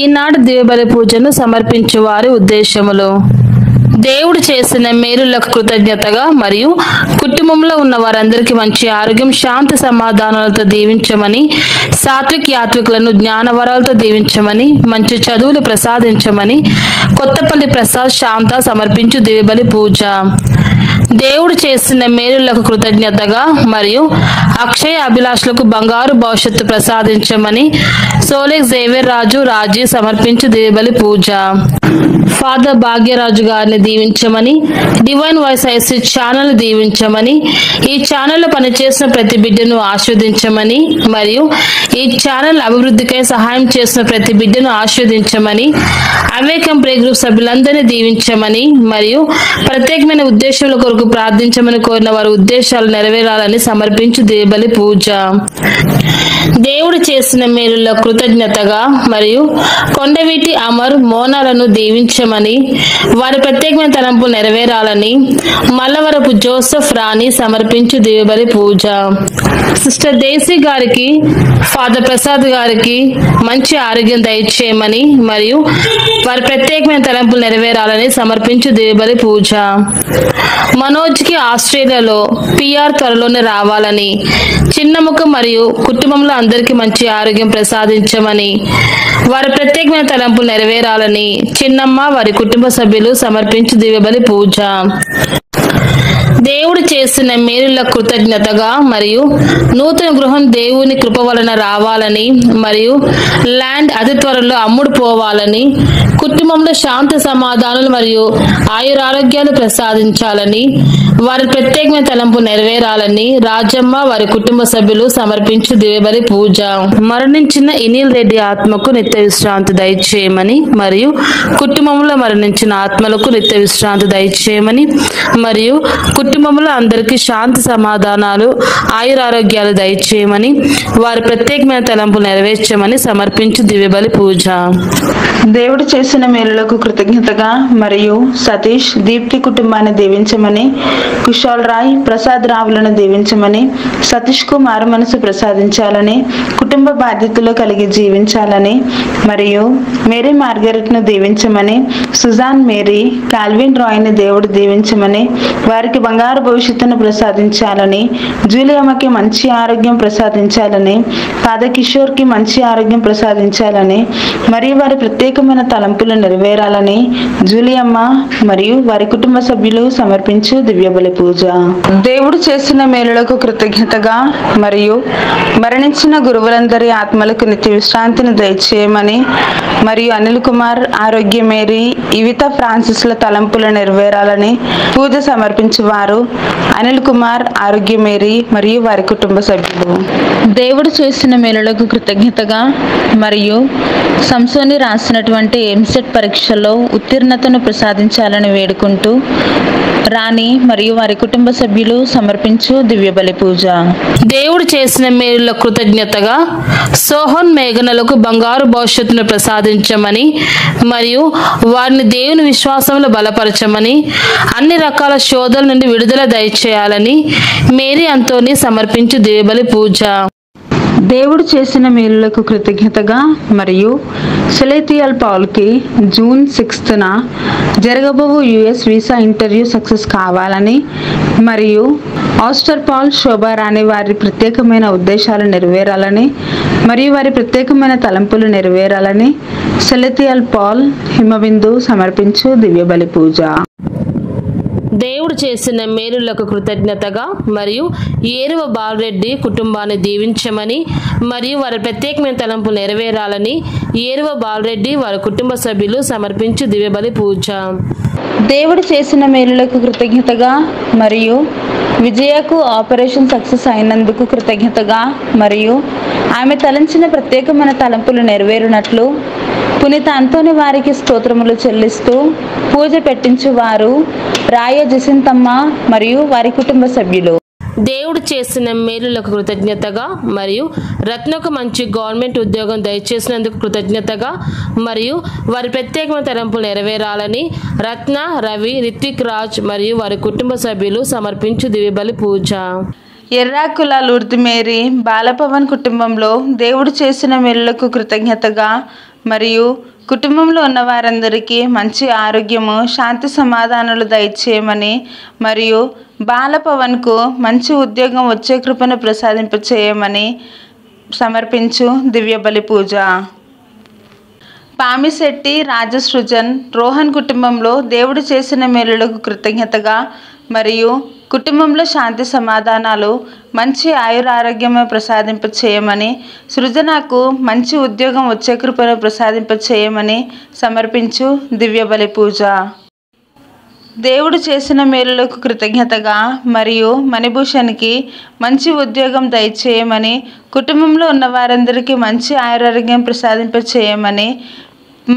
ఈనాడు దివ్యబలి పూజను సమర్పించు వారి ఉద్దేశములు. దేవుడు చేసిన మేలులకు కృతజ్ఞతగా మరియు కుటుంబంలో ఉన్న వారందరికీ మంచి ఆరోగ్యం, శాంతి సమాధానాలతో దీవించమని, సాత్విక్ యాత్వికులను జ్ఞానవరాలతో దీవించమని, మంచి చదువులు ప్రసాదించమని కొత్తపల్లి ప్రసాద్ శాంత సమర్పించు దివ్యబలి పూజ. దేవుడు చేసిన మేలులకు కృతజ్ఞతగా మరియు అక్షయ అభిలాషులకు బంగారు భవిష్యత్తు ప్రసాదించమని సోలెక్ జేవియర్ రాజు రాజీ సమర్పించు దివ్యబలి పూజ. ఫాదర్ భాగ్యరాజు గారిని దీవించమని, డివైన్ వాయిస్ ఐసీ ఛానల్ దీవించమని, ఈ ఛానల్లో పనిచేసిన ప్రతి బిడ్డను ఆశీర్వదించమని మరియు ఈ ఛానల్ అభివృద్ధికై సహాయం చేసిన ప్రతి బిడ్డను ఆశీర్వదించమని, అవేకం ప్రే గ్రూప్ సభ్యులందరినీ దీవించమని మరియు ప్రత్యేకమైన ఉద్దేశాల కొరకు ప్రార్థించమని కోరిన వారి ఉద్దేశాలు నెరవేరాలని సమర్పించు దివ్యబలి పూజ. దేవుడు చేసిన మేలుల కృతజ్ఞతగా మరియు కొండవీటి అమర్ మోనాలను దీవించమని, వారి ప్రత్యేకమైన తలంపు నెరవేరాలని మల్లవరపు జోసెఫ్ రాణి సమర్పించు దివ్యబలి పూజ. సిస్టర్ దేశీ గారికి, ఫాదర్ ప్రసాద్ గారికి మంచి ఆరోగ్యం దయచేయమని మరియు వారి ప్రత్యేకమైన తలంపులు నెరవేరాలని సమర్పించు దివ్యబలి పూజ. మనోజ్కి ఆస్ట్రేలియాలో PR త్వరలోనే రావాలని, చిన్నముఖ మరియు కుటుంబంలో అందరికీ మంచి ఆరోగ్యం ప్రసాదించమని, వారి ప్రత్యేకమైన తలంపులు నెరవేరాలని చిన్నమ్మ వారి కుటుంబ సభ్యులు సమర్పించు దివ్యబలి పూజ. దేవుడు చేసిన మేలుల కృతజ్ఞతగా మరియు నూతన గృహం దేవుని కృప వలన రావాలని మరియు ల్యాండ్ అతి త్వరలో అమ్ముడు పోవాలని, కుటుంబంలో శాంతి సమాధానాలు మరియు ఆయురారోగ్యాలు ప్రసాదించాలని, వారి ప్రత్యేకమైన తలంపు నెరవేరాలని రాజమ్మ వారి కుటుంబ సభ్యులు సమర్పించు దివ్యబలి పూజ. మరణించిన ఇనిల్ రెడ్డి ఆత్మకు నిత్య విశ్రాంతి దయచేయమని మరియు కుటుంబంలో మరణించిన ఆత్మలకు నిత్య విశ్రాంతి దయచేయమని మరియు కుటుంబంలో అందరికీ శాంతి సమాధానాలు ఆయురారోగ్యాలు దయచేయమని, వారి ప్రత్యేకమైన తలంపు నెరవేర్చమని సమర్పించు దివ్యబలి పూజ. దేవుడు చేసిన మేలులకు కృతజ్ఞతగా మరియు సతీష్ దీప్తి కుటుంబాన్ని దీవించమని, కుశాల్ రాయ్ ప్రసాద్ రావులను దీవించమని, సతీష్ కు మారు మనసు ప్రసాదించాలని, కుటుంబ బాధ్యతలు కలిగి జీవించాలని మరియు మేరీ మార్గరెట్ ను దీవించమని, సుజాన్ మేరీ కాల్విన్ రాయ్ ని దేవుడు దీవించమని, వారికి బంగారు భవిష్యత్తును ప్రసాదించాలని, జూలియమ్మకి మంచి ఆరోగ్యం ప్రసాదించాలని, ఫాదర్ కిషోర్ కి మంచి ఆరోగ్యం ప్రసాదించాలని మరియు వారి ప్రత్యేకమైన తలంపులు నెరవేరాలని జూలియమ్మ మరియు వారి కుటుంబ సభ్యులు సమర్పించు దివ్యబలి పూజ. దేవుడు చేసిన మేలులకు కృతజ్ఞతగా మరియు మరణించిన గురువులందరి ఆత్మలకు నిత్య విశ్రాంతిని దయచేయమని మరియు అనిల్ కుమార్ ఆరోగ్య మేరీ ఇవిత ఫ్రాన్సిస్ల తలంపులు నెరవేరాలని పూజ సమర్పించువారు అనిల్ కుమార్ ఆరోగ్య మేరీ మరియు వారి కుటుంబ సభ్యులు. దేవుడు చేసిన మేలులకు కృతజ్ఞతగా మరియు సంసోని రాసినటువంటి ఎంసెట్ పరీక్షలో ఉత్తీర్ణతను ప్రసాదించాలని వేడుకుంటూ రాణి మరియు వారి కుటుంబ సభ్యులు సమర్పించు దివ్యబలి పూజ. దేవుడు చేసిన మేలుల కృతజ్ఞతగా సోహన్ మేఘనలకు బంగారు భవిష్యత్తును ప్రసాదించమని మరియు వారిని దేవుని విశ్వాసంలో బలపరచమని, అన్ని రకాల శోధల నుండి విడుదల దయచేయాలని మేరీ అంతోని సమర్పించు దివ్యబలి పూజ. దేవుడు చేసిన మేలులకు కృతజ్ఞతగా మరియు సెలేతియల్ పాల్కి జూన్ 6న జరగబోవు US వీసా ఇంటర్వ్యూ సక్సెస్ కావాలని మరియు ఆస్టర్ పాల్ శోభారాణి వారి ప్రత్యేకమైన ఉద్దేశాలు నెరవేరాలని మరియు వారి ప్రత్యేకమైన తలంపులు నెరవేరాలని సెలేతియల్ పాల్ హిమబిందు సమర్పించు దివ్యబలి పూజ. దేవుడు చేసిన మేలులకు కృతజ్ఞతగా మరియు ఏరువ బాలరెడ్డి కుటుంబాన్ని దీవించమని మరియు వారి ప్రత్యేకమైన తలంపు నెరవేరాలని ఏరువ బాలరెడ్డి వారి కుటుంబ సభ్యులు సమర్పించు దివ్యబలి పూజ. దేవుడు చేసిన మేలులకు కృతజ్ఞతగా మరియు విజయకు ఆపరేషన్ సక్సెస్ అయినందుకు కృతజ్ఞతగా మరియు ఆమె తలంచిన ప్రత్యేకమైన తలంపులు నెరవేరునట్లు పునీత అంతోని వారికి స్తోత్రములు చెల్లిస్తూ పూజ పెట్టించువారు రాయ జసింతమ్మ మరియు వారి కుటుంబ సభ్యులు. దేవుడు చేసిన మేలులకు కృతజ్ఞతగా మరియు రత్నకు మంచి గవర్నమెంట్ ఉద్యోగం దయచేసినందుకు కృతజ్ఞతగా మరియు వారి ప్రత్యేకమైన తలంపులు నెరవేరాలని రత్న, రవి, రిత్విక్ రాజ్ మరియు వారి కుటుంబ సభ్యులు సమర్పించు దివ్యబలి పూజ. ఎర్రాకుల లూర్ది మేరీ బాలపవన్ కుటుంబంలో దేవుడు చేసిన మేలులకు కృతజ్ఞతగా మరియు కుటుంబంలో ఉన్న వారందరికీ మంచి ఆరోగ్యము, శాంతి సమాధానాలు దయచేయమని మరియు బాలపవన్కు మంచి ఉద్యోగం వచ్చే కృపను ప్రసాదింపచేయమని సమర్పించు దివ్య బలి పూజ. పామిశెట్టి రాజసృజన్ రోహన్ కుటుంబంలో దేవుడు చేసిన మేలులకు కృతజ్ఞతగా మరియు కుటుంబంలో శాంతి సమాధానాలు, మంచి ఆయురారోగ్యము ప్రసాదింపచేయమని, సృజనకు మంచి ఉద్యోగం వచ్చే కృపను ప్రసాదింపచేయమని సమర్పించు దివ్య బలి పూజ. దేవుడు చేసిన మేలులకు కృతజ్ఞతగా మరియు మణిభూషణ్కి మంచి ఉద్యోగం దయచేయమని, కుటుంబంలో ఉన్న వారందరికీ మంచి ఆయురారోగ్యం ప్రసాదింపచేయమని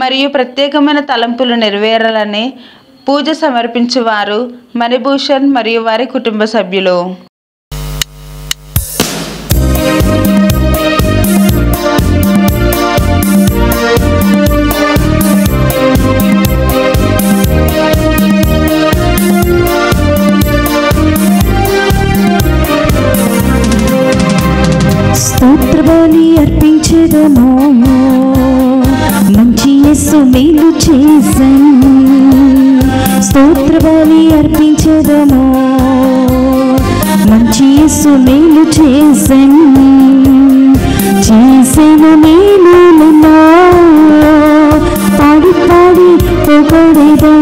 మరియు ప్రత్యేకమైన తలంపులు నెరవేరాలని పూజ సమర్పించువారు మణిభూషణ్ మరియు వారి కుటుంబ సభ్యులు. స్తోత్ర బలి అర్పించెదము, మంచి యేసు మేలు చేసెను. స్తోత్ర బలి అర్పించెదము, మంచి యేసు మేలు చేసెను. చేసిన మేలులెన్నో పాడి పాడి పొగడెదా.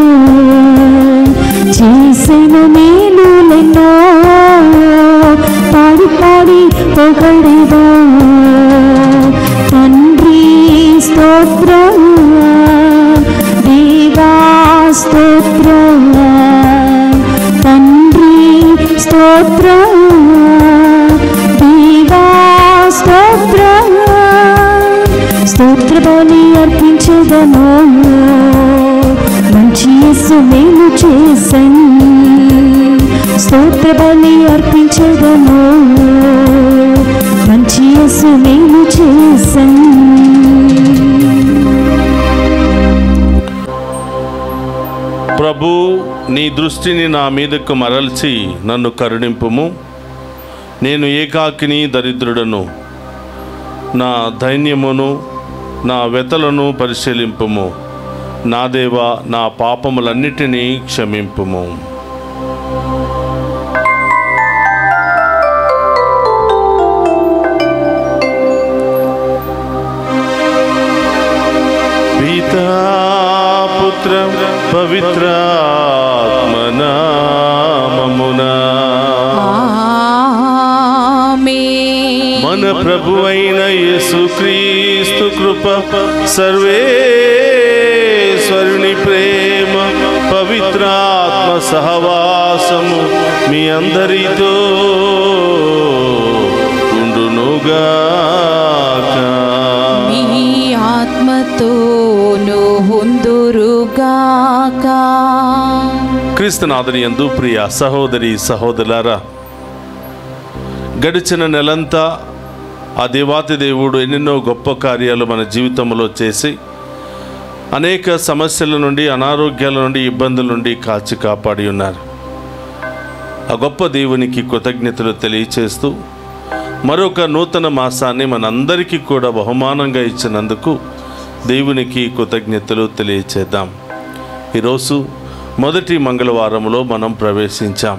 చేసిన మేలులెన్నో పాడి పాడి పొగడెదా. తండ్రి స్తోత్రం, దేవా స్తోత్రం, తండ్రి స్తోత్రం, దేవా స్తోత్రం. స్తోత్ర బలి అర్పించెదము, మంచి యేసు మేలు చేసెను. స్తోత్ర బలి అర్పించెదము, మంచి యేసు మేలు చేసెను. ప్రభు, నీ దృష్టిని నా మీదకు మరల్చి నన్ను కరుణింపుము. నేను ఏకాకిని దరిద్రుడను. నా దైన్యమును నా వ్యతలను పరిశీలింపుము. నా దేవా, నా పాపములన్నిటినీ క్షమింపుము. పితా పుత్ర పవిత్రాత్మ నామమునా మన ప్రభు అయిన యేసుక్రీస్తు కృప, సర్వేశ్వరుని ప్రేమ, పవిత్రాత్మ సహవాసము మీ అందరితో ఉండునుగాక. మీ ఆత్మతోను ఉందురుగాక. క్రీస్తునాథుని యందు ప్రియ సహోదరి సహోదరులారా, గడిచిన నెలంతా ఆ దేవాతి దేవుడు ఎన్నెన్నో గొప్ప కార్యాలు మన జీవితంలో చేసి అనేక సమస్యల నుండి, అనారోగ్యాల నుండి, ఇబ్బందుల నుండి కాచి కాపాడి ఉన్నారు. ఆ గొప్ప దేవునికి కృతజ్ఞతలు తెలియచేస్తూ మరొక నూతన మాసాన్ని మనందరికీ కూడా బహుమానంగా ఇచ్చినందుకు దేవునికి కృతజ్ఞతలు తెలియచేద్దాం. ఈరోజు మొదటి మంగళవారంలో మనం ప్రవేశించాం.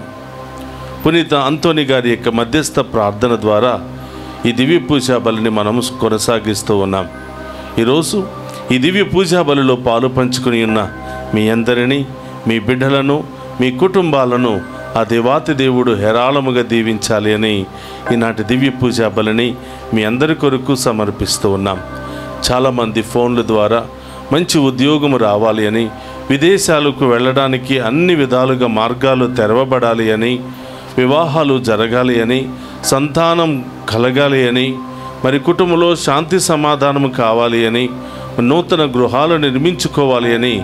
పునీత అంతోని గారి యొక్క మధ్యస్థ ప్రార్థన ద్వారా ఈ దివ్య పూజా బలిని మనం కొనసాగిస్తూ ఉన్నాం. ఈరోజు ఈ దివ్య పూజా బలిలో పాలు పంచుకుని ఉన్న మీ అందరినీ, మీ బిడ్డలను, మీ కుటుంబాలను ఆ దేవాతి దేవుడు హేరాళముగా దీవించాలి అని ఈనాటి దివ్య పూజా బలిని మీ అందరి కొరకు సమర్పిస్తూ ఉన్నాం. చాలామంది ఫోన్ల ద్వారా మంచి ఉద్యోగం రావాలి అని, విదేశాలకు వెళ్ళడానికి అన్ని విధాలుగా మార్గాలు తెరవబడాలి అని, వివాహాలు జరగాలి అని, సంతానం కలగాలి అని, మరి కుటుంబంలో శాంతి సమాధానం కావాలి అని, నూతన గృహాలు నిర్మించుకోవాలి అని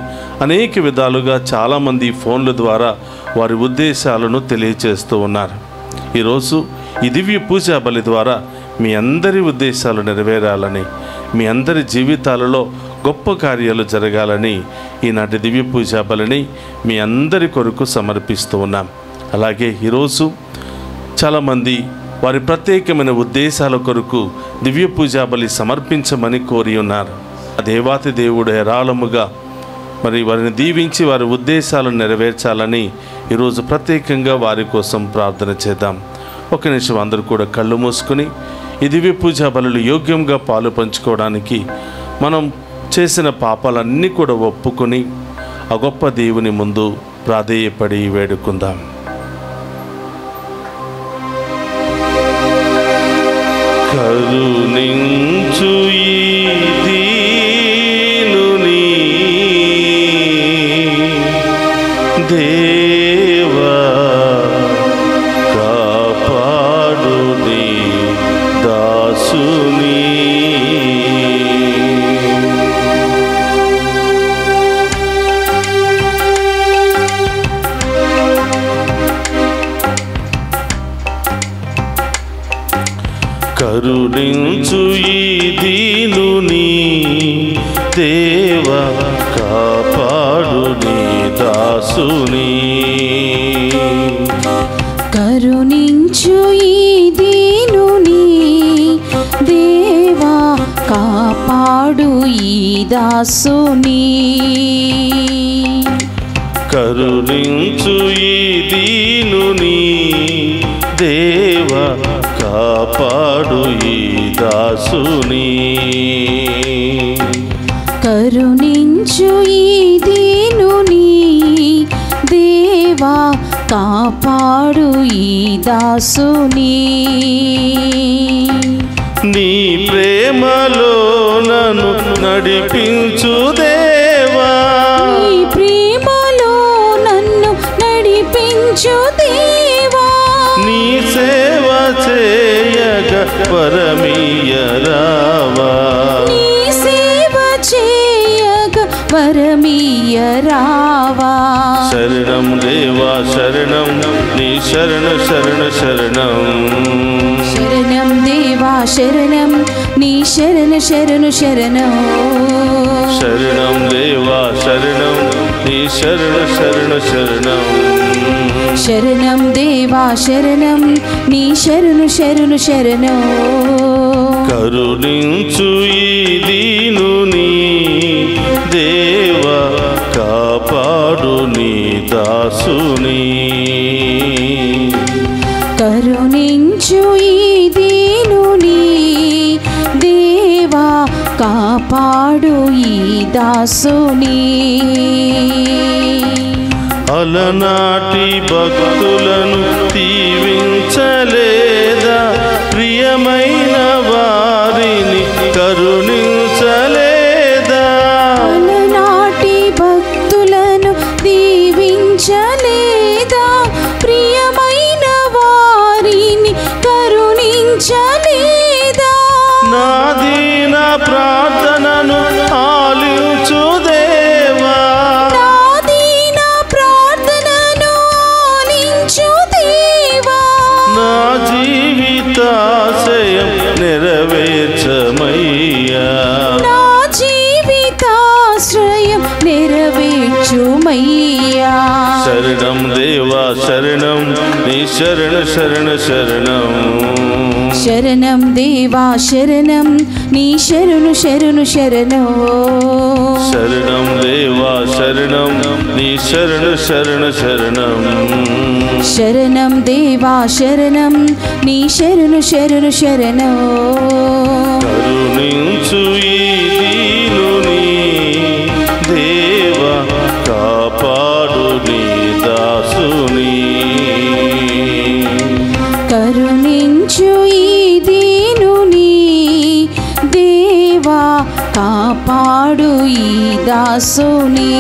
అనేక విధాలుగా చాలామంది ఫోన్ల ద్వారా వారి ఉద్దేశాలను తెలియచేస్తూ ఉన్నారు. ఈరోజు ఈ దివ్య పూజా బలి ద్వారా మీ అందరి ఉద్దేశాలు నెరవేరాలని, మీ అందరి జీవితాలలో గొప్ప కార్యాలు జరగాలని ఈనాటి దివ్య పూజా బలిని మీ అందరి కొరకు సమర్పిస్తూ ఉన్నాం. అలాగే ఈరోజు చాలామంది వారి ప్రత్యేకమైన ఉద్దేశాల కొరకు దివ్య పూజా బలి సమర్పించమని కోరి ఉన్నారు. దేవాతి దేవుడు హేరాళముగా మరి వారిని దీవించి వారి ఉద్దేశాలను నెరవేర్చాలని ఈరోజు ప్రత్యేకంగా వారి కోసం ప్రార్థన చేద్దాం. ఒక నిమిషం అందరూ కూడా కళ్ళు మూసుకుని ఈ దివ్య పూజా బలులు యోగ్యంగా పాలు పంచుకోవడానికి మనం చేసిన పాపాలన్నీ కూడా ఒప్పుకొని ఆ గొప్ప దేవుని ముందు ప్రాధేయపడి వేడుకుందాం. కరుణించు ఈ దీనుని దేవా, కాపాడు నీ దాసుని. కరుణించు ఈ దీనుని దేవా, కాపాడు నీ దాసుని. కరుణించు ఈ దీనుని దేవా, కాపాడు ఈ దాసుని. కరుణించు ఈ దీనుని దేవా, కాపాడు ఈ దాసుని. కరుణించు ఈ దీనుని దేవా, కాపాడు ఈ దాసుని. నీ ప్రేమలో నన్ను నడిపించు దేవా, నీ ప్రేమలో నన్ను నడిపించు దేవా. నీ సేవ చేయగ వరమీయరావా, నీ సేవ చేయగ వరమీయరావా. శరణం దేవా శరణం, నీ శరణ శరణ శరణం. శరణం దేవా శరణం, నీ శరణ శరణు శరణం. శరణం దేవా శరణం, నీ శరణ శరణ శరణం. శరణం దేవా శరణం, నీ శరణు శరణు శరణం. కరుణించు ఈ దీనుని దేవా, కాపాడు నీ దాసుని. కరుణించు ఈ దీనుని దేవా, కాపాడు ఈ దాసుని. అలనాటి భక్తులను దీవించలేదా, ప్రియమైన వారిని కరుణించలేదా. అలనాటి భక్తులను దీవించలేదా, ప్రియమైన వారిని కరుణించలేదా. నా దీన ప్రార్థనను ఆలించు దేవా, నా దీన ప్రార్థనను ఆలించు దేవా. నా జీవితాశయం నెరవేర్చమయ్యా, నా జీవితాశ్రయం నెరవేర్చుమయ్యా. శరణం దేవా శరణం, నీ శరణ శరణ శరణం. శరణం దేవా శరణం, నీ శరణు శరణు శరణం. శరణం దేవా శరణం, నీ శరణ శరణ శరణం. శరణం దేవా శరణం, నీ శరణు శరణు శరణం. కరుణించు ఈ దీనుని దేవా, కాపాడు నీ దాసుని. కరుణించు ఈ దీనుని దేవా, కాపాడు ఈ దాసుని.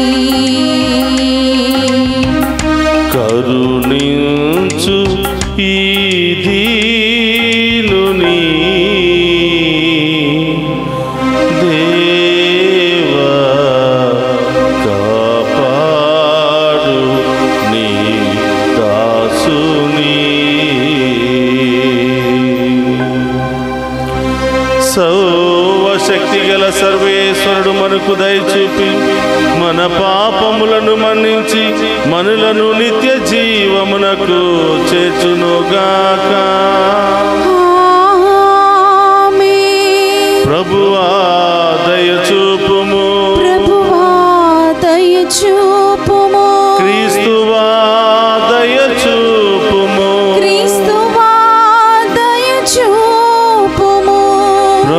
కరుణించు ఈ దీనుని దేవా, కాపాడు నీ దాసుని. సర్వశక్తి గల సర్వేశ్వరుడు మనకు దయచూపి మన పాపములను మన్నించి మనులను నిత్య జీవమునకు చేర్చునుగాక. ఆమేన్. ప్రభువా దయచూపు,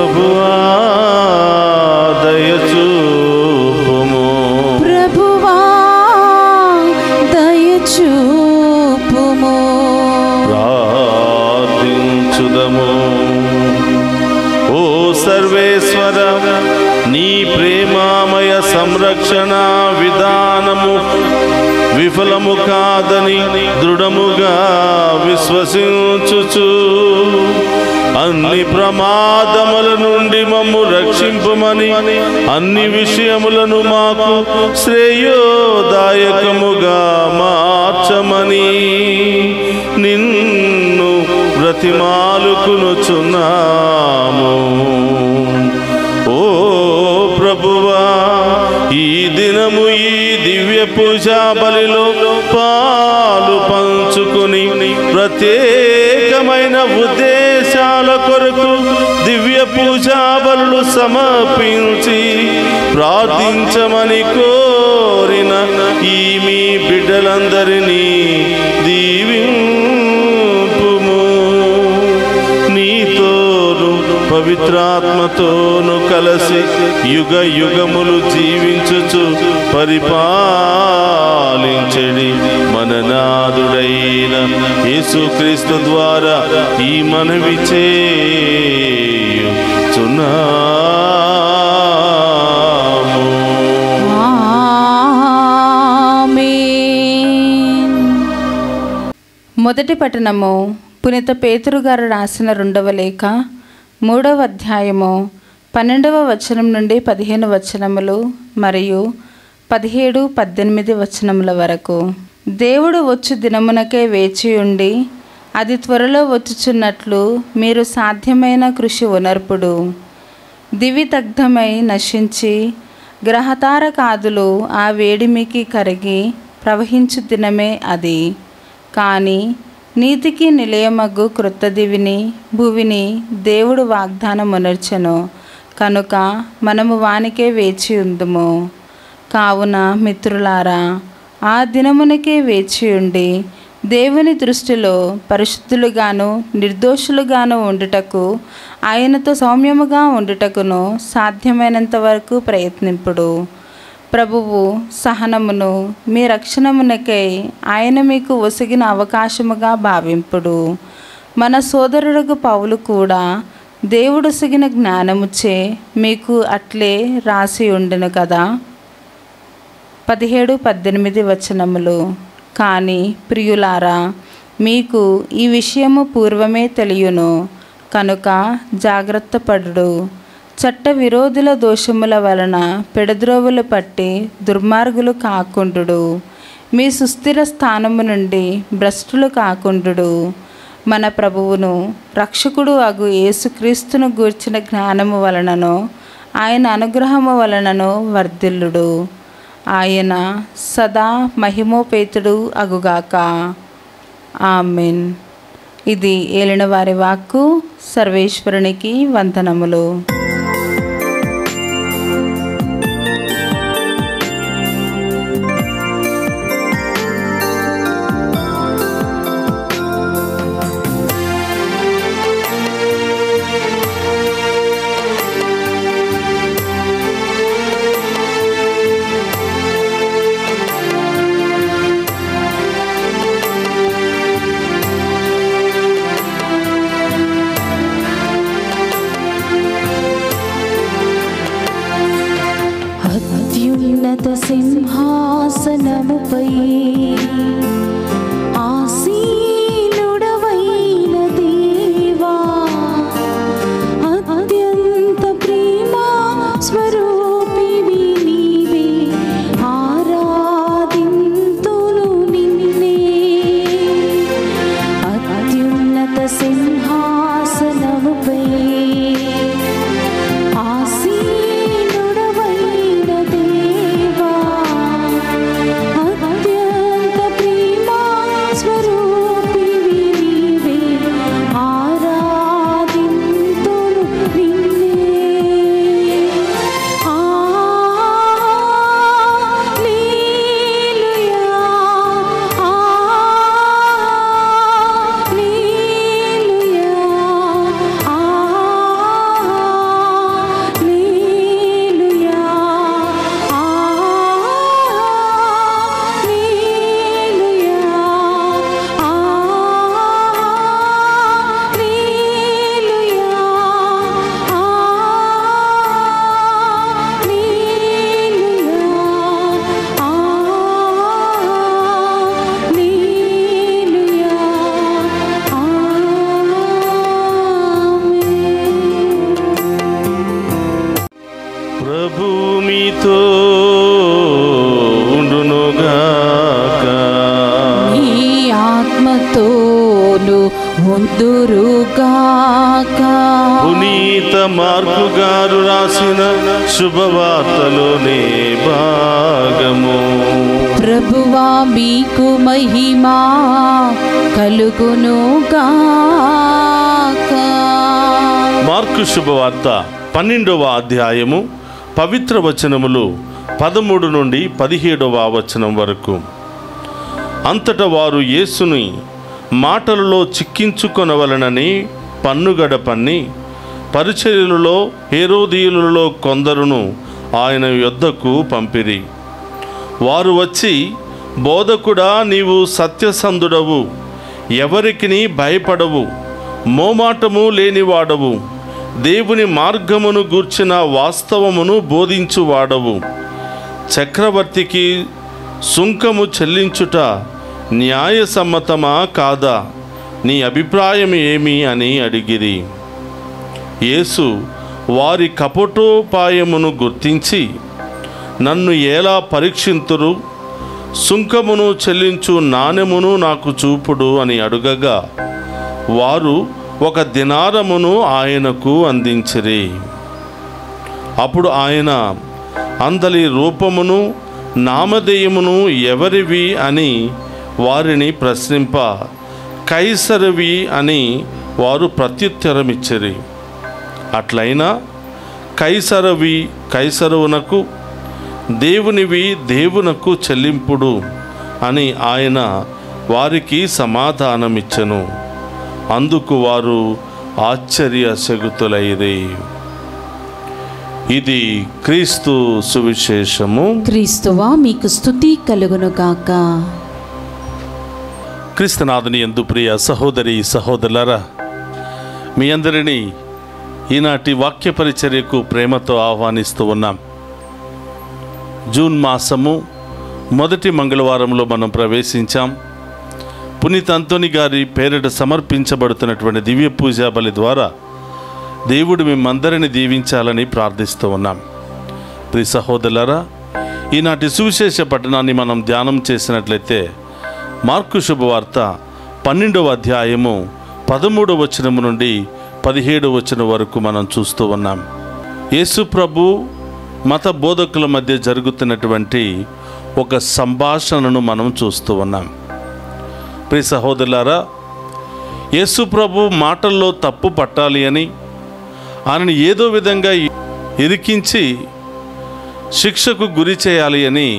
ప్రభువా దయచూపుము. ప్రభువా దయచూపుము. ప్రార్థించుదము. ఓ సర్వేశ్వర, నీ ప్రేమామయ సంరక్షణ విధానము విఫలము కాదని దృఢముగా విశ్వసించుచు అన్ని ప్రమాదముల నుండి మమ్ము రక్షింపుమని అన్ని విషయములను మాకు శ్రేయోదాయకముగా మార్చమని నిన్ను బ్రతిమాలుకునుచున్నాము. ఓ ప్రభువా, ఈ దినము ఈ దివ్య పూజా బలిలో పాలు పంచుకుని ప్రత్యేకమైన ఉద్దేశాల కొరకు దివ్య పూజా బలులు సమర్పించి ప్రార్థించమని కోరిన ఈ మీ బిడ్డలందరినీ దీవింపుము. నీతోను పవిత్రాత్మతోను కలసి యుగ యుగములు జీవించుచు పరిపాలించెడి మన నాథుడైన యేసుక్రీస్తు ద్వారా ఈ మనవి చేయుచున్నాము. ఆమేన్. మొదటి పట్టణము పునీత పేతురు గారు రాసిన 2వ లేఖ 3వ అధ్యాయము 12వ వచనం నుండి 15 వచనములు మరియు 17, 18 వచనముల వరకు. దేవుడు వచ్చు దినమునకే వేచి ఉండి అది త్వరలో వచ్చుచున్నట్లు మీరు సాధ్యమైన కృషి ఉనర్పుడు. దివిదగ్ధమై నశించి గ్రహతార కాదులు ఆ వేడిమికి కరిగి ప్రవహించు దినమే అది. కానీ నీతికి నిలయమగ్గు క్రొత్త దివిని భువిని దేవుడు వాగ్దానమునర్చెను కనుక మనము వానికే వేచి ఉందుము. కావున మిత్రులారా, ఆ దినమునకే వేచి ఉండి దేవుని దృష్టిలో పరిశుద్ధులుగాను నిర్దోషులుగాను ఉండుటకు ఆయనతో సౌమ్యముగా ఉండుటకును సాధ్యమైనంత వరకు ప్రయత్నింపుడు. ప్రభువు సహనమును మీ రక్షణమునకై ఆయన మీకు ఒసిగిన అవకాశముగా భావింపుడు. మన సోదరుడుగు పౌలు కూడా దేవుడొసిగిన జ్ఞానముచే మీకు అట్లే రాసి ఉండెను కదా. 17, 18 వచనములు. కానీ ప్రియులారా, మీకు ఈ విషయము పూర్వమే తెలియను కనుక జాగ్రత్త పడుడు. చట్ట విరోధుల దోషముల వలన పెడద్రోవులు పట్టి దుర్మార్గులు కాకుండుడు. మీ సుస్థిర స్థానము నుండి భ్రష్టులు కాకుండుడు. మన ప్రభువును రక్షకుడు అగు యేసుక్రీస్తును గూర్చిన జ్ఞానము వలనను ఆయన అనుగ్రహము వలనను వర్ధిల్లుడు. ఆయన సదా మహిమోపేతుడు అగుగాక. ఆమెన్. ఇది ఏలినవారి వాక్కు. సర్వేశ్వరునికి వందనములు. అత్యున్నత సింహాసనముపై ఆసీనుడవైన దేవా, అత్యంత ప్రేమా స్వరూపివి నీవే, ఆరాధింతును నిన్నే. అత్యున్నత సింహాసనముపై ఆసీనుడవైన దేవా, అత్యంత ప్రేమ మీతో ఉండునుగాక. నీ ఆత్మతోను ఉందురుగాక. పునీత మార్కు గారు రాసిన శుభవార్తలోని భాగము. ప్రభువా మీకు మహిమా కలుగునుగాక. మార్కు శుభవార్త 12వ అధ్యాయము పవిత్ర వచనములు 13 నుండి 17వ వచనం వరకు. అంతటా వారు యేసుని మాటలలో చిక్కించుకొనవలనని పన్నుగడ పన్ని పరిచర్యలలో హేరోదీయులలో కొందరును ఆయన యొద్దకు పంపిరి. వారు వచ్చి, బోధకుడా, నీవు సత్యసంధుడవు, ఎవరికిని భయపడవు, మోమాటము లేనివాడవు, దేవుని మార్గమును గూర్చిన వాస్తవమును బోధించువాడవు, చక్రవర్తికి సుంకము చెల్లించుట న్యాయసమ్మతమా కాదా? నీ అభిప్రాయం ఏమి అని అడిగిరి. యేసు వారి కపటోపాయమును గుర్తించి, నన్ను ఎలా పరీక్షింతురు? సుంకమును చెల్లించు నాణెమును నాకు చూపుడు అని అడుగగా వారు 1 దినారమును ఆయనకు అందించిరి. అప్పుడు ఆయన అందలి రూపమును నామధేయమును ఎవరివి అని వారిని ప్రశ్నింప, కైసరవి అని వారు ప్రత్యుత్తరమిచ్చిరి. అట్లయినా కైసరవి కైసరువునకు, దేవునివి దేవునకు చెల్లింపుడు అని ఆయన వారికి సమాధానమిచ్చెను. అందుకు వారు ఆశ్చర్యచకితులైరి. ఇది క్రీస్తు సువిశేషము. క్రీస్తువా మీకు స్తుతి కలుగునుగాక. క్రీస్తునాథుని యందు ప్రియ సహోదరి సహోదరులారా, మీ అందరినీ ఈనాటి వాక్య పరిచర్యకు ప్రేమతో ఆహ్వానిస్తూ ఉన్నాం. జూన్ మాసము మొదటి మంగళవారంలో మనం ప్రవేశించాం. పునీత అంతోని గారి పేరిట సమర్పించబడుతున్నటువంటి దివ్య పూజా బలి ద్వారా దేవుడు మిమ్మందరిని దీవించాలని ప్రార్థిస్తూ ఉన్నాం. ప్రియ సహోదరులారా, ఈనాటి సువిశేష పట్టణాన్ని మనం ధ్యానం చేసినట్లయితే మార్కు శుభవార్త 12వ అధ్యాయము 13వ వచనము నుండి 17వ వచనం వరకు మనం చూస్తూ ఉన్నాం. యేసు ప్రభు మత బోధకుల మధ్య జరుగుతున్నటువంటి ఒక సంభాషణను మనం చూస్తూ ఉన్నాం. ప్రియ సహోదరులారా, యేసు ప్రభు మాటల్లో తప్పు పట్టాలి అని ఆయనను ఏదో విధంగా ఇరికించి శిక్షకు గురి చేయాలి అని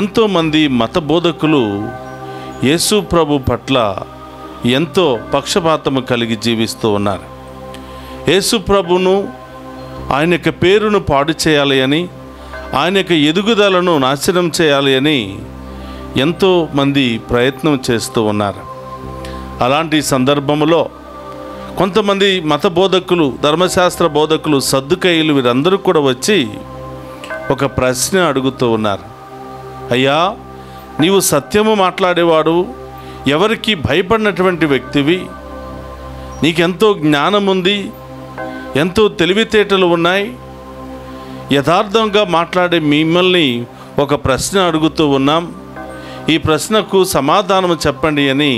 ఎంతోమంది మత బోధకులు యేసు ప్రభు పట్ల ఎంతో పక్షపాతము కలిగి జీవిస్తూ ఉన్నారు. యేసు ప్రభును, ఆయన యొక్క పేరును పాడు చేయాలి అని, ఆయన యొక్క ఎదుగుదలను నాశనం చేయాలి అని ఎంతోమంది ప్రయత్నం చేస్తూ ఉన్నారు. అలాంటి సందర్భంలో కొంతమంది మత బోధకులు, ధర్మశాస్త్ర బోధకులు, సద్దుకయ్యులు వీరందరూ కూడా వచ్చి ఒక ప్రశ్న అడుగుతూ ఉన్నారు. అయ్యా, నీవు సత్యము మాట్లాడేవాడు, ఎవరికి భయపడినటువంటి వ్యక్తివి, నీకెంతో జ్ఞానం ఉంది, ఎంతో తెలివితేటలు ఉన్నాయి, యథార్థంగా మాట్లాడే మిమ్మల్ని ఒక ప్రశ్న అడుగుతూ ఉన్నాం, ఈ ప్రశ్నకు సమాధానం చెప్పండి అని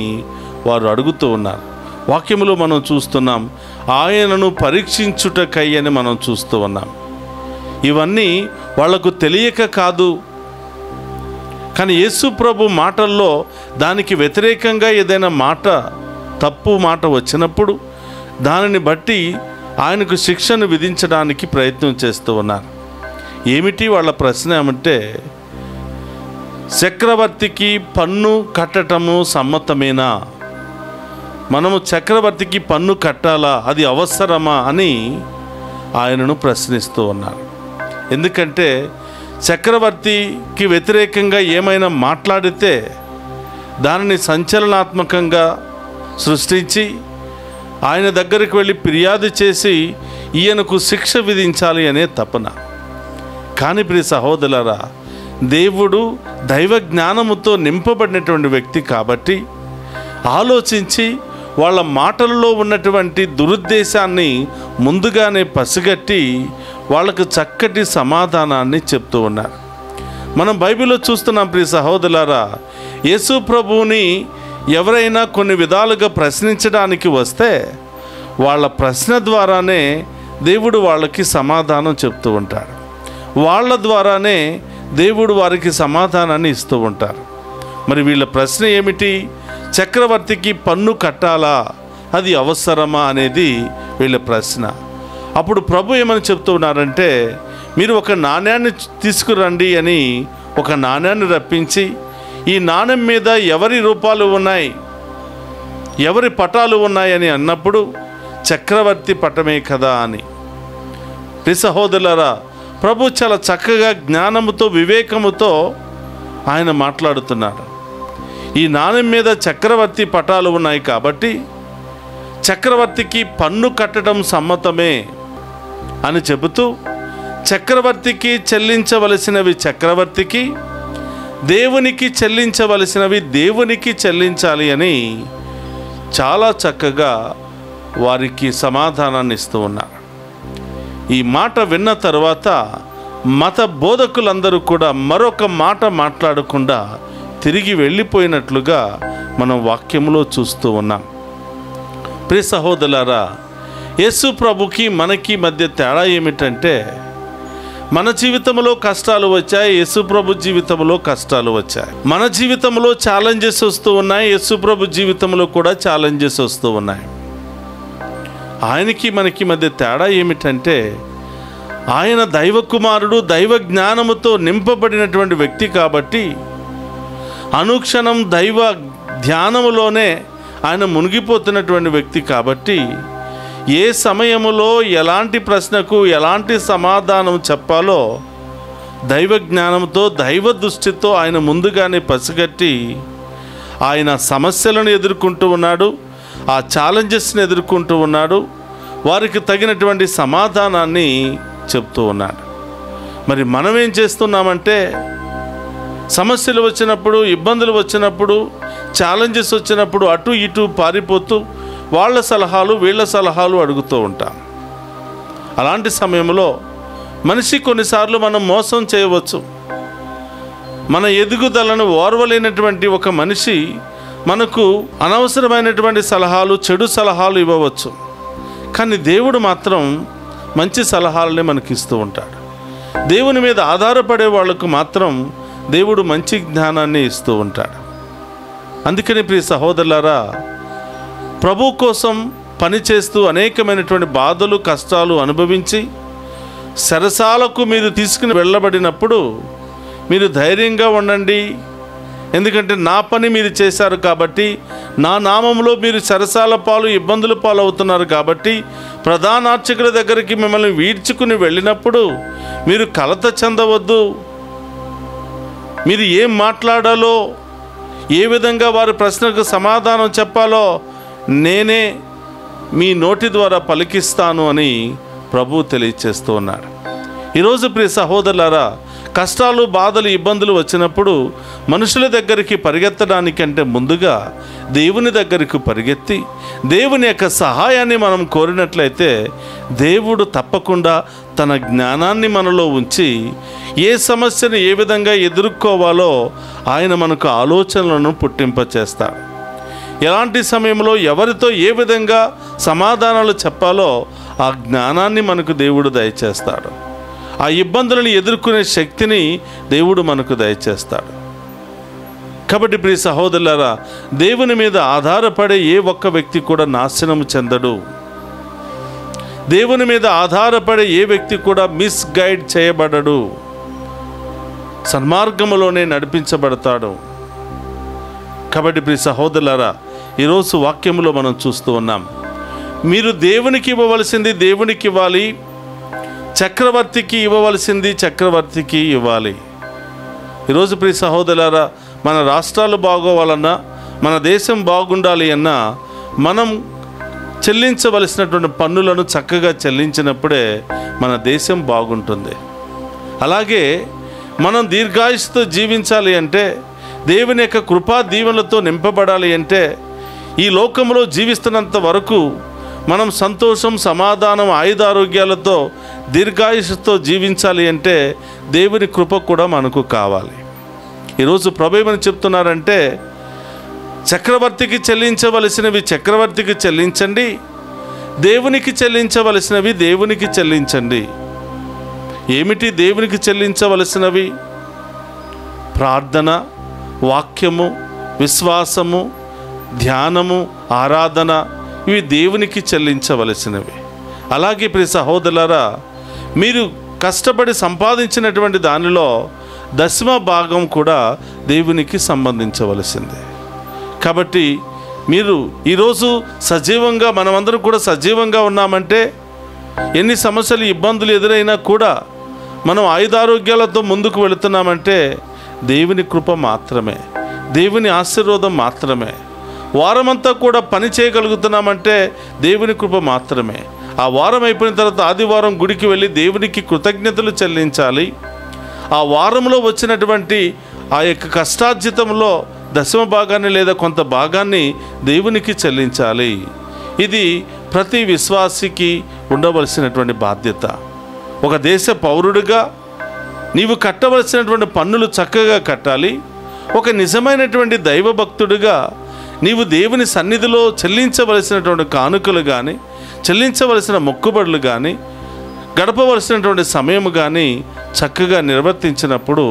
వారు అడుగుతూ ఉన్నారు. వాక్యములో మనం చూస్తున్నాం, ఆయనను పరీక్షించుటకై అని మనం చూస్తూ ఉన్నాం. ఇవన్నీ వాళ్లకు తెలియక కాదు, కానీ యేసు ప్రభు మాటల్లో దానికి వ్యతిరేకంగా ఏదైనా మాట, తప్పు మాట వచ్చినప్పుడు దానిని బట్టి ఆయనకు శిక్షను విధించడానికి ప్రయత్నం చేస్తూ ఉన్నారు. ఏమిటి వాళ్ళ ప్రశ్న ఏమంటే, చక్రవర్తికి పన్ను కట్టటము సమ్మతమేనా? మనము చక్రవర్తికి పన్ను కట్టాలా? అది అవసరమా అని ఆయనను ప్రశ్నిస్తూ ఉన్నారు. ఎందుకంటే చక్రవర్తికి వ్యతిరేకంగా ఏమైనా మాట్లాడితే దానిని సంచలనాత్మకంగా సృష్టించి ఆయన దగ్గరికి వెళ్ళి ఫిర్యాదు చేసి ఈయనకు శిక్ష విధించాలి అనే తపన. కానీ ప్రియ సహోదరులారా, దేవుడు దైవ జ్ఞానముతో నింపబడినటువంటి వ్యక్తి కాబట్టి ఆలోచించి వాళ్ళ మాటలలో ఉన్నటువంటి దురుద్దేశాన్ని ముందుగానే పసిగట్టి వాళ్ళకు చక్కటి సమాధానాన్ని చెప్తూ ఉన్నారు. మనం బైబిల్లో చూస్తున్నాం ప్రియ సహోదరులారా, యేసు ప్రభువుని ఎవరైనా కొన్ని విధాలుగా ప్రశ్నించడానికి వస్తే వాళ్ళ ప్రశ్న ద్వారానే దేవుడు వాళ్ళకి సమాధానం చెప్తూ ఉంటాడు. వాళ్ళ ద్వారానే దేవుడు వారికి సమాధానాన్ని ఇస్తూ ఉంటారు. మరి వీళ్ళ ప్రశ్న ఏమిటి? చక్రవర్తికి పన్ను కట్టాలా, అది అవసరమా అనేది వీళ్ళ ప్రశ్న. అప్పుడు ప్రభు ఏమని చెప్తూ ఉన్నారంటే, మీరు ఒక నాణ్యాన్ని తీసుకురండి అని ఒక నాణ్యాన్ని రప్పించి, ఈ నాణ్యం మీద ఎవరి రూపాలు ఉన్నాయి, ఎవరి పటాలు ఉన్నాయని అన్నప్పుడు చక్రవర్తి పటమే కదా అని. ప్రియ సహోదరులారా, ప్రభు చాలా చక్కగా జ్ఞానముతో వివేకముతో ఆయన మాట్లాడుతున్నాడు. ఈ నాణ్యం మీద చక్రవర్తి పటాలు ఉన్నాయి కాబట్టి చక్రవర్తికి పన్ను కట్టడం సమ్మతమే అని చెబుతూ, చక్రవర్తికి చెల్లించవలసినవి చక్రవర్తికి, దేవునికి చెల్లించవలసినవి దేవునికి చెల్లించాలి అని చాలా చక్కగా వారికి సమాధానాన్ని ఇస్తూ ఉన్నారు. ఈ మాట విన్న తర్వాత మత బోధకులందరూ కూడా మరొక మాట మాట్లాడకుండా తిరిగి వెళ్ళిపోయినట్లుగా మనం వాక్యంలో చూస్తూ ఉన్నాం. ప్రియ సహోదరులారా, యేసు ప్రభుకి మనకి మధ్య తేడా ఏమిటంటే, మన జీవితంలో కష్టాలు వచ్చాయి, యేసు ప్రభు జీవితంలో కష్టాలు వచ్చాయి. మన జీవితంలో ఛాలెంజెస్ వస్తూ ఉన్నాయి, యేసు ప్రభు జీవితంలో కూడా ఛాలెంజెస్ వస్తూ ఉన్నాయి. ఆయనకి మనకి మధ్య తేడా ఏమిటంటే, ఆయన దైవ కుమారుడు, దైవ జ్ఞానముతో నింపబడినటువంటి వ్యక్తి కాబట్టి అనుక్షణం దైవ ధ్యానములోనే ఆయన మునిగిపోతున్నటువంటి వ్యక్తి కాబట్టి ఏ సమయములో ఎలాంటి ప్రశ్నకు ఎలాంటి సమాధానం చెప్పాలో దైవ జ్ఞానంతో దైవ దృష్టితో ఆయన ముందుగానే పసిగట్టి ఆయన సమస్యలను ఎదుర్కొంటూ ఉన్నాడు, ఆ ఛాలెంజెస్ని ఎదుర్కొంటూ ఉన్నాడు, వారికి తగినటువంటి సమాధానాన్ని చెప్తూ ఉన్నాడు. మరి మనం ఏం చేస్తున్నామంటే, సమస్యలు వచ్చినప్పుడు, ఇబ్బందులు వచ్చినప్పుడు, ఛాలెంజెస్ వచ్చినప్పుడు అటు ఇటు పారిపోతూ వాళ్ళ సలహాలు వీళ్ళ సలహాలు అడుగుతూ ఉంటాం. అలాంటి సమయంలో మనిషి కొన్నిసార్లు మనం మోసం చేయవచ్చు. మన ఎదుగుదలను ఓర్వలేనటువంటి ఒక మనిషి మనకు అనవసరమైనటువంటి సలహాలు, చెడు సలహాలు ఇవ్వవచ్చు. కానీ దేవుడు మాత్రం మంచి సలహాలనే మనకి ఇస్తూ ఉంటాడు. దేవుని మీద ఆధారపడే వాళ్ళకు మాత్రం దేవుడు మంచి జ్ఞానాన్ని ఇస్తూ ఉంటాడు. అందుకని ప్రియ సహోదరులారా, ప్రభు కోసం పనిచేస్తూ అనేకమైనటువంటి బాధలు, కష్టాలు అనుభవించి సరసాలకు మీరు తీసుకుని వెళ్ళబడినప్పుడు మీరు ధైర్యంగా ఉండండి. ఎందుకంటే నా పని మీరు చేశారు కాబట్టి, నా నామంలో మీరు సరసాల పాలు, ఇబ్బందుల పాలు అవుతున్నారు కాబట్టి, ప్రధాన అర్చకుల దగ్గరికి మిమ్మల్ని వీడ్చుకుని వెళ్ళినప్పుడు మీరు కలత చెందవద్దు. మీరు ఏం మాట్లాడాలో, ఏ విధంగా వారి ప్రశ్నకు సమాధానం చెప్పాలో నేనే మీ నోటి ద్వారా పలికిస్తాను అని ప్రభువు తెలియచేస్తూ ఉన్నాడు. ఈరోజు ప్రియ సహోదరులారా, కష్టాలు, బాధలు, ఇబ్బందులు వచ్చినప్పుడు మనుషుల దగ్గరికి పరిగెత్తడానికంటే ముందుగా దేవుని దగ్గరికి పరిగెత్తి దేవుని యొక్క సహాయాన్ని మనం కోరినట్లయితే దేవుడు తప్పకుండా తన జ్ఞానాన్ని మనలో ఉంచి ఏ సమస్యను ఏ విధంగా ఎదుర్కోవాలో ఆయన మనకు ఆలోచనలను పుట్టింపచేస్తాడు. ఎలాంటి సమయంలో ఎవరితో ఏ విధంగా సమాధానాలు చెప్పాలో ఆ జ్ఞానాన్ని మనకు దేవుడు దయచేస్తాడు. ఆ ఇబ్బందులను ఎదుర్కొనే శక్తిని దేవుడు మనకు దయచేస్తాడు. కాబట్టి ప్రియ సహోదరులారా, దేవుని మీద ఆధారపడే ఏ ఒక్క వ్యక్తి కూడా నాశనము చెందడు. దేవుని మీద ఆధారపడే ఏ వ్యక్తి కూడా మిస్గైడ్ చేయబడడు, సన్మార్గములోనే నడిపించబడతాడు. కాబట్టి ప్రియ సహోదరులారా, ఈరోజు వాక్యములో మనం చూస్తూ ఉన్నాం, మీరు దేవునికి ఇవ్వవలసింది దేవునికి ఇవ్వాలి, చక్రవర్తికి ఇవ్వవలసింది చక్రవర్తికి ఇవ్వాలి. ఈరోజు ప్రియ సహోదరులారా, మన రాష్ట్రాలు బాగోవాలన్నా, మన దేశం బాగుండాలి అన్నా మనం చెల్లించవలసినటువంటి పన్నులను చక్కగా చెల్లించినప్పుడే మన దేశం బాగుంటుంది. అలాగే మనం దీర్ఘాయుస్సుతో జీవించాలి అంటే, దేవుని యొక్క కృపా దీవెనలతో నింపబడాలి అంటే ఈ లోకంలో జీవిస్తున్నంత వరకు మనం సంతోషం, సమాధానం, ఆయుధారోగ్యాలతో దీర్ఘాయుషతో జీవించాలి అంటే దేవుని కృప కూడా మనకు కావాలి. ఈరోజు ప్రభు ఏమని చెప్తున్నారంటే, చక్రవర్తికి చెల్లించవలసినవి చక్రవర్తికి చెల్లించండి, దేవునికి చెల్లించవలసినవి దేవునికి చెల్లించండి. ఏమిటి దేవునికి చెల్లించవలసినవి? ప్రార్థన, వాక్యము, విశ్వాసము, ధ్యానము, ఆరాధన, ఇవి దేవునికి చెల్లించవలసినవి. అలాగే ప్రియ సహోదరులారా, మీరు కష్టపడి సంపాదించినటువంటి దానిలో దశమ భాగం కూడా దేవునికి సంబంధించవలసిందే. కాబట్టి మీరు ఈరోజు సజీవంగా, మనమందరం కూడా సజీవంగా ఉన్నామంటే, ఎన్ని సమస్యలు, ఇబ్బందులు ఎదురైనా కూడా మనం ఆయుధారోగ్యాలతో ముందుకు వెళుతున్నామంటే దేవుని కృప మాత్రమే, దేవుని ఆశీర్వాదం మాత్రమే. వారమంతా కూడా పని చేయగలుగుతున్నామంటే దేవుని కృప మాత్రమే. ఆ వారం అయిపోయిన తర్వాత ఆదివారం గుడికి వెళ్ళి దేవునికి కృతజ్ఞతలు చెల్లించాలి. ఆ వారంలో వచ్చినటువంటి ఆ యొక్క కష్టార్జితంలో దశమ భాగాన్ని లేదా కొంత భాగాన్ని దేవునికి చెల్లించాలి. ఇది ప్రతి విశ్వాసికి ఉండవలసినటువంటి బాధ్యత. ఒక దేశ పౌరుడిగా నీవు కట్టవలసినటువంటి పన్నులు చక్కగా కట్టాలి. ఒక నిజమైనటువంటి దైవభక్తుడిగా నీవు దేవుని సన్నిధిలో చెల్లించవలసినటువంటి కానుకలు కానీ, చెల్లించవలసిన మొక్కుబడులు కానీ, గడపవలసినటువంటి సమయం కానీ చక్కగా నిర్వర్తించినప్పుడు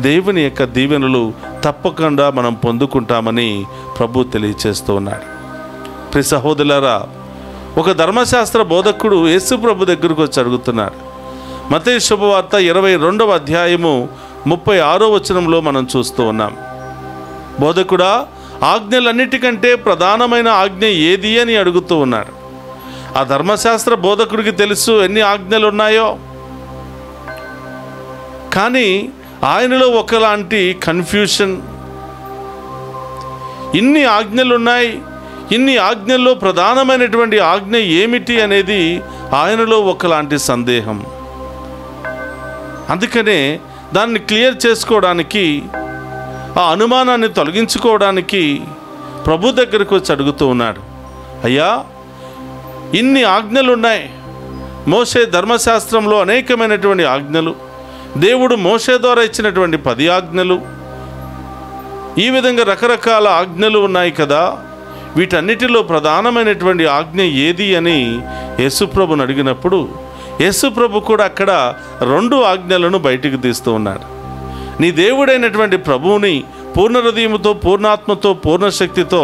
దేవుని యొక్క దీవెనలు తప్పకుండా మనం పొందుకుంటామని ప్రభు తెలియచేస్తూ ఉన్నాడు. ప్రియ సహోదరులారా, ఒక ధర్మశాస్త్ర బోధకుడు యేసు ప్రభు దగ్గరకు వచ్చి అడుగుతున్నాడు. మత్తయి శుభవార్త 22వ అధ్యాయము 36వ వచనంలో మనం చూస్తూ ఉన్నాం. బోధకుడా, ఆజ్ఞలన్నిటికంటే ప్రధానమైన ఆజ్ఞ ఏది అని అడుగుతూ ఉన్నాడు. ఆ ధర్మశాస్త్ర బోధకుడికి తెలుసు ఎన్ని ఆజ్ఞలు ఉన్నాయో. కానీ ఆయనలో ఒకలాంటి కన్ఫ్యూషన్, ఇన్ని ఆజ్ఞలు ఉన్నాయి, ఇన్ని ఆజ్ఞల్లో ప్రధానమైనటువంటి ఆజ్ఞ ఏమిటి అనేది ఆయనలో ఒకలాంటి సందేహం. అందుకనే దాన్ని క్లియర్ చేసుకోవడానికి, ఆ అనుమానాన్ని తొలగించుకోవడానికి ప్రభు దగ్గరికి వచ్చి అడుగుతూ ఉన్నాడు. అయ్యా, ఇన్ని ఆజ్ఞలు ఉన్నాయి. మోషే ధర్మశాస్త్రంలో అనేకమైనటువంటి ఆజ్ఞలు, దేవుడు మోషే ద్వారా ఇచ్చినటువంటి 10 ఆజ్ఞలు, ఈ విధంగా రకరకాల ఆజ్ఞలు ఉన్నాయి కదా. వీటన్నిటిలో ప్రధానమైనటువంటి ఆజ్ఞ ఏది అని యేసుప్రభుని అడిగినప్పుడు యేసుప్రభు కూడా అక్కడ 2 ఆజ్ఞలను బయటికి తీస్తూ ఉన్నాడు. నీ దేవుడైనటువంటి ప్రభువుని పూర్ణ హృదయముతో, పూర్ణాత్మతో, పూర్ణ శక్తితో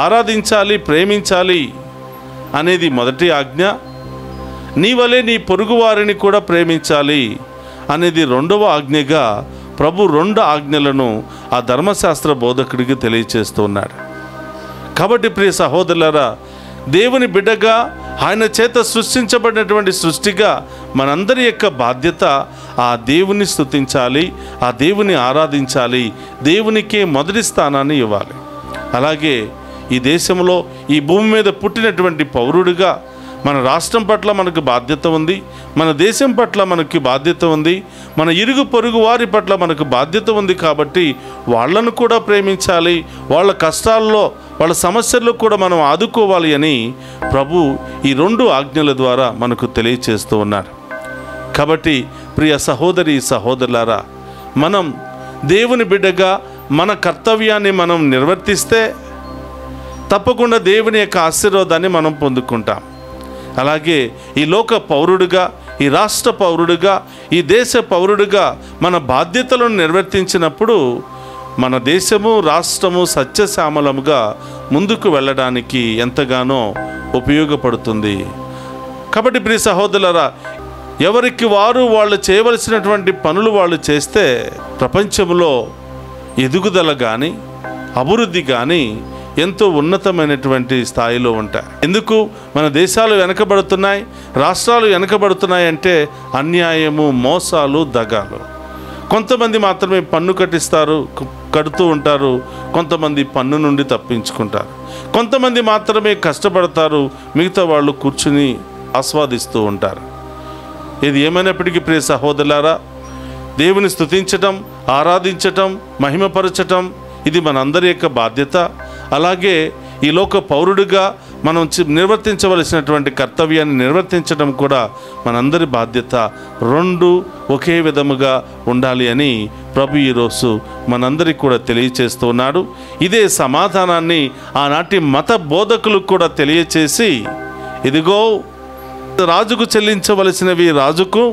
ఆరాధించాలి, ప్రేమించాలి అనేది మొదటి ఆజ్ఞ. నీ వలె నీ పొరుగువారిని కూడా ప్రేమించాలి అనేది 2వ ఆజ్ఞగా ప్రభు 2 ఆజ్ఞలను ఆ ధర్మశాస్త్ర బోధకుడికి తెలియచేస్తూ ఉన్నాడు. కాబట్టి ప్రియ సహోదరులారా, దేవుని బిడ్డగా, ఆయన చేత సృష్టించబడినటువంటి సృష్టిగా మనందరి యొక్క బాధ్యత ఆ దేవుని స్తుతించాలి, ఆ దేవుని ఆరాధించాలి, దేవునికే మొదటి స్థానాన్ని ఇవ్వాలి. అలాగే ఈ దేశంలో, ఈ భూమి మీద పుట్టినటువంటి పౌరుడిగా మన రాష్ట్రం పట్ల మనకు బాధ్యత ఉంది, మన దేశం పట్ల మనకి బాధ్యత ఉంది, మన ఇరుగు పొరుగు వారి పట్ల మనకు బాధ్యత ఉంది. కాబట్టి వాళ్ళను కూడా ప్రేమించాలి, వాళ్ళ కష్టాల్లో, వాళ్ళ సమస్యల్లో కూడా మనం ఆదుకోవాలి అని ప్రభు ఈ 2 ఆజ్ఞల ద్వారా మనకు తెలియచేస్తూ ఉన్నారు. కాబట్టి ప్రియ సహోదరి సహోదరులారా, మనం దేవుని బిడ్డగా మన కర్తవ్యాన్ని మనం నిర్వర్తిస్తే తప్పకుండా దేవుని యొక్క ఆశీర్వాదాన్ని మనం పొందుకుంటాం. అలాగే ఈ లోక పౌరుడిగా, ఈ రాష్ట్ర పౌరుడిగా, ఈ దేశ పౌరుడిగా మన బాధ్యతలను నిర్వర్తించినప్పుడు మన దేశము, రాష్ట్రము సత్యశ్యామలముగా ముందుకు వెళ్ళడానికి ఎంతగానో ఉపయోగపడుతుంది. కాబట్టి ప్రియ సహోదరులారా, ఎవరికి వారు వాళ్ళు చేయవలసినటువంటి పనులు వాళ్ళు చేస్తే ప్రపంచంలో ఎదుగుదల కానీ, అభివృద్ధి కానీ ఎంతో ఉన్నతమైనటువంటి స్థాయిలో ఉంటాయి. ఎందుకు మన దేశాలు వెనకబడుతున్నాయి, రాష్ట్రాలు వెనకబడుతున్నాయి అంటే అన్యాయము, మోసాలు, దగాలు. కొంతమంది మాత్రమే పన్ను కడుతూ ఉంటారు, కొంతమంది పన్ను నుండి తప్పించుకుంటారు. కొంతమంది మాత్రమే కష్టపడతారు, మిగతా వాళ్ళు కూర్చుని ఆస్వాదిస్తూ ఉంటారు. ఇది ఏమైనప్పటికీ ప్రియ సహోదరులారా, దేవుని స్తుతించటం, ఆరాధించటం, మహిమపరచటం ఇది మనందరి యొక్క బాధ్యత. అలాగే ఈ లోక పౌరుడిగా మనం నిర్వర్తించవలసినటువంటి కర్తవ్యాన్ని నిర్వర్తించడం కూడా మనందరి బాధ్యత. రెండు ఒకే విధముగా ఉండాలి అని ప్రభు ఈరోజు మనందరికీ కూడా తెలియచేస్తూ ఉన్నాడు. ఇదే సమాధానాన్ని ఆనాటి మత బోధకులకు కూడా తెలియచేసి, ఇదిగో రాజుకు చెల్లించవలసినవి రాజుకు,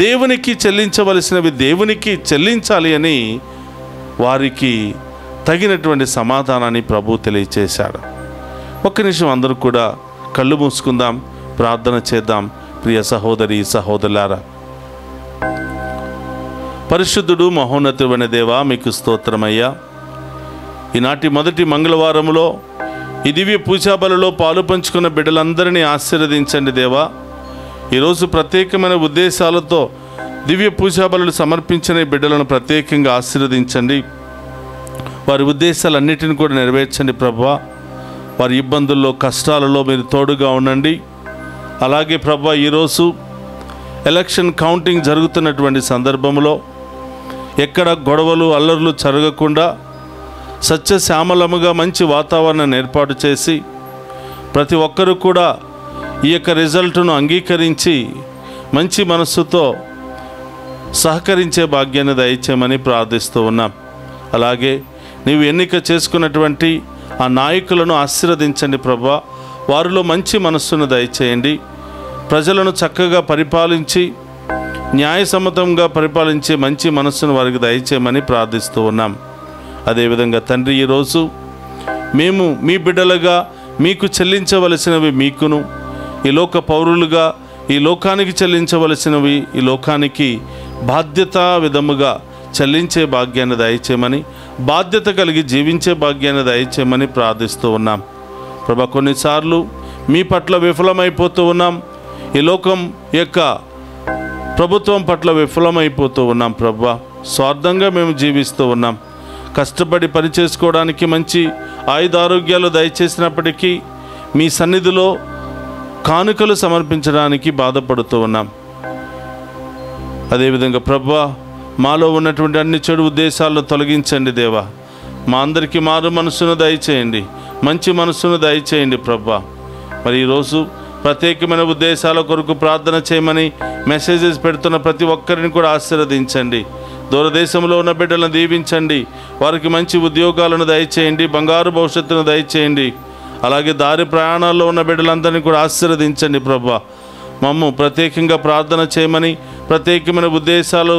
దేవునికి చెల్లించవలసినవి దేవునికి చెల్లించాలి అని వారికి తగినటువంటి సమాధానాన్ని ప్రభు తెలియచేశాడు. ఒక్క నిమిషం అందరూ కూడా కళ్ళు మూసుకుందాం, ప్రార్థన చేద్దాం. ప్రియ సహోదరి సహోదరులారా, పరిశుద్ధుడు మహోన్నతుడైన దేవా, మీకు స్తోత్రమయ్యా. ఈనాటి మొదటి మంగళవారంలో ఈ దివ్య పూజా బలిలో పాలు పంచుకున్న బిడ్డలందరినీ ఆశీర్వదించండి దేవా. ఈరోజు ప్రత్యేకమైన ఉద్దేశాలతో దివ్య పూజా బలులు సమర్పించిన బిడ్డలను ప్రత్యేకంగా ఆశీర్వదించండి. వారి ఉద్దేశాలన్నిటిని కూడా నెరవేర్చండి ప్రభువా. వారి ఇబ్బందుల్లో కష్టాలలో మీరు తోడుగా ఉండండి. అలాగే ప్రభువా, ఈరోజు ఎలక్షన్ కౌంటింగ్ జరుగుతున్నటువంటి సందర్భంలో ఎక్కడ గొడవలు అల్లర్లు జరగకుండా సత్యశ్యామలముగా మంచి వాతావరణాన్ని ఏర్పాటు చేసి ప్రతి ఒక్కరూ కూడా ఈ యొక్క రిజల్ట్ను అంగీకరించి మంచి మనస్సుతో సహకరించే భాగ్యాన్ని దయచేయమని ప్రార్థిస్తూ ఉన్నాం. అలాగే నీవు ఎన్నిక చేసుకున్నటువంటి ఆ నాయకులను ఆశీర్వదించండి ప్రభువా. వారిలో మంచి మనస్సును దయచేయండి. ప్రజలను చక్కగా పరిపాలించి న్యాయసమ్మతంగా పరిపాలించే మంచి మనస్సును వారికి దయచేయమని ప్రార్థిస్తూ ఉన్నాం. అదేవిధంగా తండ్రి, ఈరోజు మేము మీ బిడ్డలుగా మీకు చెల్లించవలసినవి మీకును, ఈ లోక పౌరులుగా ఈ లోకానికి చెల్లించవలసినవి ఈ లోకానికి బాధ్యతా విధముగా చెల్లించే భాగ్యాన్ని దయచేయమని, బాధ్యత కలిగి జీవించే భాగ్యాన్ని దయచేయమని ప్రార్థిస్తూ ఉన్నాం. ప్రభా, కొన్నిసార్లు మీ పట్ల విఫలమైపోతూ ఉన్నాం. ఈ లోకం యొక్క ప్రభుత్వం పట్ల విఫలమైపోతూ ఉన్నాం ప్రభా. స్వార్థంగా మేము జీవిస్తూ ఉన్నాం. కష్టపడి పని చేసుకోవడానికి మంచి ఆయుధారోగ్యాలు దయచేసినప్పటికీ మీ సన్నిధిలో కానుకలు సమర్పించడానికి బాధపడుతూ ఉన్నాం. అదేవిధంగా ప్రభా, మాలో ఉన్నటువంటి అన్ని చెడు ఉద్దేశాలను తొలగించండి దేవా. మా అందరికీ మారు మనసును దయచేయండి, మంచి మనసును దయచేయండి ప్రభా. మరి ఈరోజు ప్రత్యేకమైన ఉద్దేశాల కొరకు ప్రార్థన చేయమని మెసేజెస్ పెడుతున్న ప్రతి ఒక్కరిని కూడా ఆశీర్వదించండి. దూరదేశంలో ఉన్న బిడ్డలను దీవించండి. వారికి మంచి ఉద్యోగాలను దయచేయండి, బంగారు భవిష్యత్తును దయచేయండి. అలాగే దారి ప్రయాణాల్లో ఉన్న బిడ్డలందరినీ కూడా ఆశీర్వదించండి ప్రభా. మమ్ము ప్రత్యేకంగా ప్రార్థన చేయమని, ప్రత్యేకమైన ఉద్దేశాలు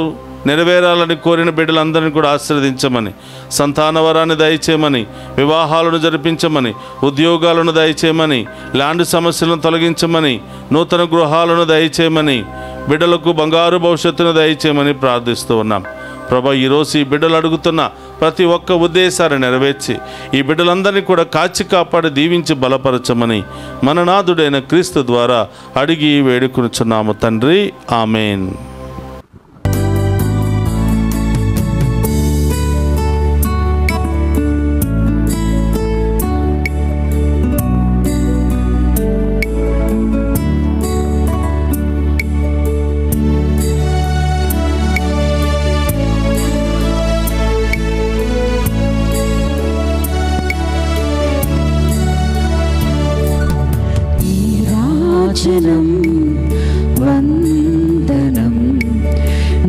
నెరవేరాలని కోరిన బిడ్డలందరినీ కూడా ఆశీర్వదించమని, సంతాన వరాన్ని దయచేయమని, వివాహాలను జరిపించమని, ఉద్యోగాలను దయచేయమని, ల్యాండ్ సమస్యలను తొలగించమని, నూతన గృహాలను దయచేయమని, బిడ్డలకు బంగారు భవిష్యత్తును దయచేయమని ప్రార్థిస్తూ ఉన్నాం ప్రభా. ఈరోజు ఈ బిడ్డలు అడుగుతున్న ప్రతి ఒక్క ఉద్దేశాన్ని నెరవేర్చి ఈ బిడ్డలందరినీ కూడా కాచి కాపాడి దీవించి బలపరచమని మన నాథుడైన క్రీస్తు ద్వారా అడిగి వేడుకొనుచున్నాము తండ్రి. ఆమెన్. వందనం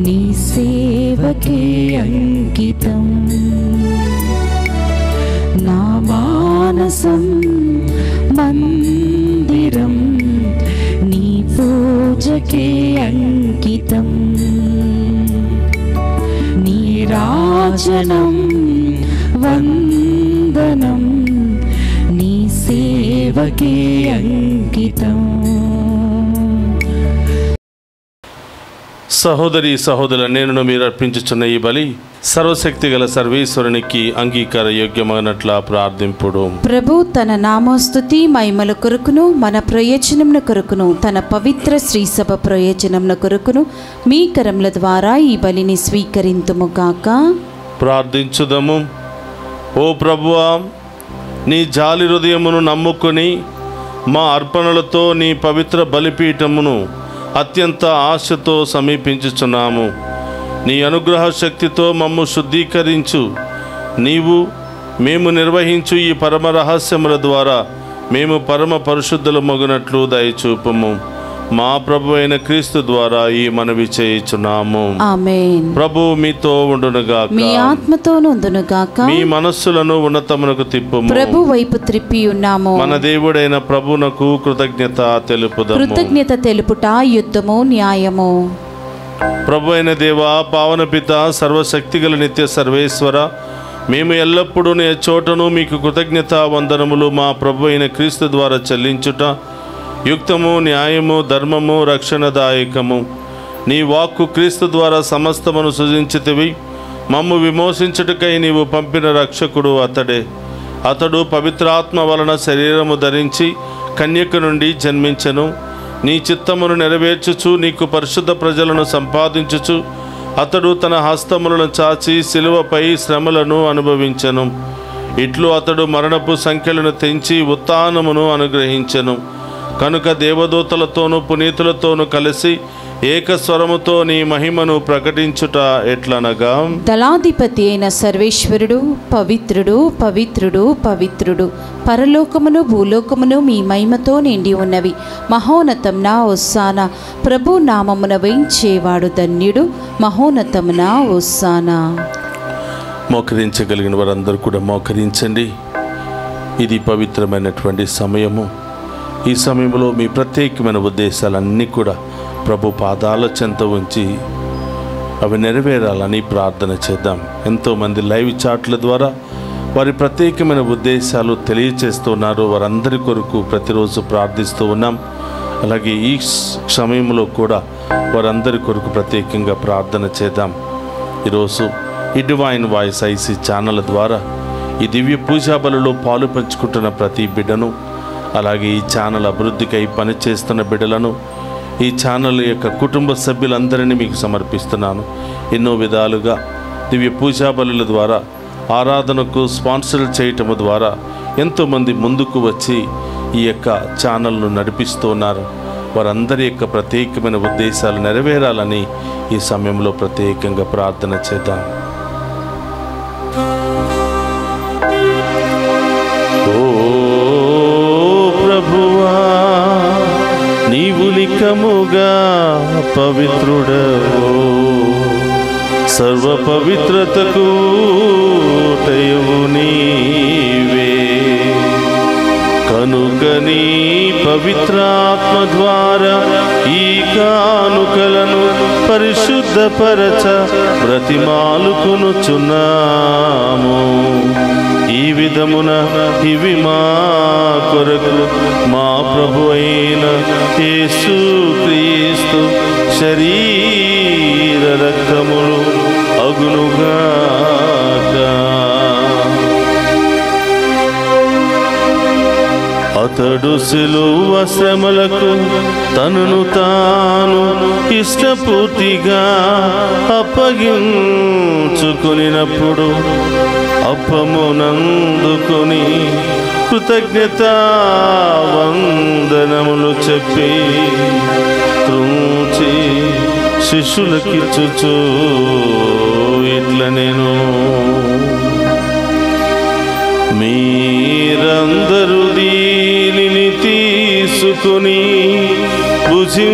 నీ సేవకే అంకితం. నా మానసం మందిరం నీ పూజకే అంకితం. నీ రాజనం వందనం నీ సేవకే అంకితం. సహోదరి సహోదరుల, నేను మీరు అర్పించుచున్న ఈ బలి సర్వశక్తి గల సర్వేశ్వరునికి అంగీకార యోగ్యమైనట్ల ప్రార్థింపుడు. ప్రభు తన నామస్తుతి మహిమల కొరకును మన ప్రయోజనముల కొరకును తన పవిత్ర శ్రీసభ ప్రయోజనముల కొరకును మీ కరముల ద్వారా ఈ బలిని స్వీకరింతుముగాక. ప్రార్థించుదము. ఓ ప్రభువా, నీ జాలి హృదయమును నమ్ముకొని మా అర్పణలతో నీ పవిత్ర బలిపీఠమును అత్యంత ఆశతో సమీపించుచున్నాము. నీ అనుగ్రహ శక్తితో మమ్ము శుద్ధీకరించు. నీవు మేము నిర్వహించు ఈ పరమ రహస్యముల ద్వారా మేము పరమ పరిశుద్ధుల మగునట్లు దయచూపము. మా ప్రభు అయిన క్రీస్తు ద్వారా ఈ మనవి చేయుచున్నాము. ఆమేన్. ప్రభు మీతో ఉండునుగాక, మీ ఆత్మతోను ఉండునుగాక. మీ మనస్సులను ఉన్నతమునకు తిప్పుము. ప్రభు వైపు త్రిప్పి ఉన్నాము. మన దేవుడైన ప్రభునకు కృతజ్ఞత తెలుపుదము. కృతజ్ఞత తెలుపుట యుద్ధము న్యాయము. ప్రభు అయిన దేవా, పావన పిత, సర్వశక్తిగల నిత్య సర్వేశ్వర, మేము ఎల్లప్పుడూ నీ చోటను మీకు కృతజ్ఞత వందనములు మా ప్రభు అయిన క్రీస్తు ద్వారా చెల్లించుట యుక్తము, న్యాయము, ధర్మము, రక్షణదాయకము. నీ వాక్కు క్రీస్తు ద్వారా సమస్తమును సృజించితివి. మమ్ము విమోచించుటకై నీవు పంపిన రక్షకుడు అతడే. అతడు పవిత్రాత్మ వలన శరీరము ధరించి కన్యక నుండి జన్మించెను. నీ చిత్తమును నెరవేర్చుచు నీకు పరిశుద్ధ ప్రజలను సంపాదించుచు అతడు తన హస్తములను చాచి శిలువపై శ్రమలను అనుభవించెను. ఇట్లు అతడు మరణపు సంఖ్యలను తెంచి ఉత్థానమును అనుగ్రహించెను. కనుక దేవదూతలతోనూ పునీతులతోనూ కలిసి ఏకస్వరముతో నీ మహిమను ప్రకటించుట ఎట్లనగా, దళాధిపతి అయిన సర్వేశ్వరుడు పవిత్రుడు, పవిత్రుడు, పవిత్రుడు, పరలోకమును భూలోకమును మీ మహిమతో నిండి ఉన్నవి. మహోన్నతమున హోసానా, ప్రభు నామమున వేంచేవాడు ధన్యుడు. మహోన్నతమున హోసానా. మోకరించగలిగిన వారందరూ కూడా మోకరించండి. ఇది పవిత్రమైనటువంటి సమయము. ఈ సమయంలో మీ ప్రత్యేకమైన ఉద్దేశాలన్నీ కూడా ప్రభు పాదాల చెంత ఉంచి అవి నెరవేరాలని ప్రార్థన చేద్దాం. ఎంతోమంది లైవ్ చాట్ల ద్వారా వారి ప్రత్యేకమైన ఉద్దేశాలు తెలియచేస్తున్నారు. వారందరి కొరకు ప్రతిరోజు ప్రార్థిస్తూ ఉన్నాం. అలాగే ఈ సమయంలో కూడా వారందరి కొరకు ప్రత్యేకంగా ప్రార్థన చేద్దాం. ఈరోజు ఈ డివైన్ వాయిస్ ఐసీ ఛానల్ ద్వారా ఈ దివ్య పూజా బలిలో పాలు పంచుకుంటున్న ప్రతి బిడ్డను, అలాగే ఈ ఛానల్ అభివృద్ధికై పనిచేస్తున్న బిడ్డలను, ఈ ఛానల్ యొక్క కుటుంబ సభ్యులందరినీ మీకు సమర్పిస్తున్నాను. ఎన్నో విధాలుగా దివ్య పూజా బలుల ద్వారా ఆరాధనకు స్పాన్సర్ చేయటము ద్వారా ఎంతోమంది ముందుకు వచ్చి ఈ యొక్క ఛానల్ను నడిపిస్తూ ఉన్నారు. వారందరి యొక్క ప్రత్యేకమైన ఉద్దేశాలు నెరవేరాలని ఈ సమయంలో ప్రత్యేకంగా ప్రార్థన చేద్దాం. ప్రభువా, నీవు నికముగా పవిత్రుడవు, సర్వ పవిత్రతకు ఊటయు నీవే. కనుక నీ పవిత్రాత్మ ద్వారా ఈ కానుకలను పరిశుద్ధపరచ బ్రతిమాలుకొనుచున్నాము. ఈ విధమున ఇవి మా కొరకు మా ప్రభు అయిన యేసుక్రీస్తు శరీర రక్తములు అగునుగాక. అతడు శిలువ శ్రమలకు తనను తాను ఇష్టపూర్తిగా అప్పగించుకొనినప్పుడు అప్పమునందుకొని కృతజ్ఞతా వందనములు చెప్పి త్రుంచి శిష్యులకిచ్చుచు ఇట్ల నేను, మీరందరూ దీనిని తీసుకుని భుజింపుడు.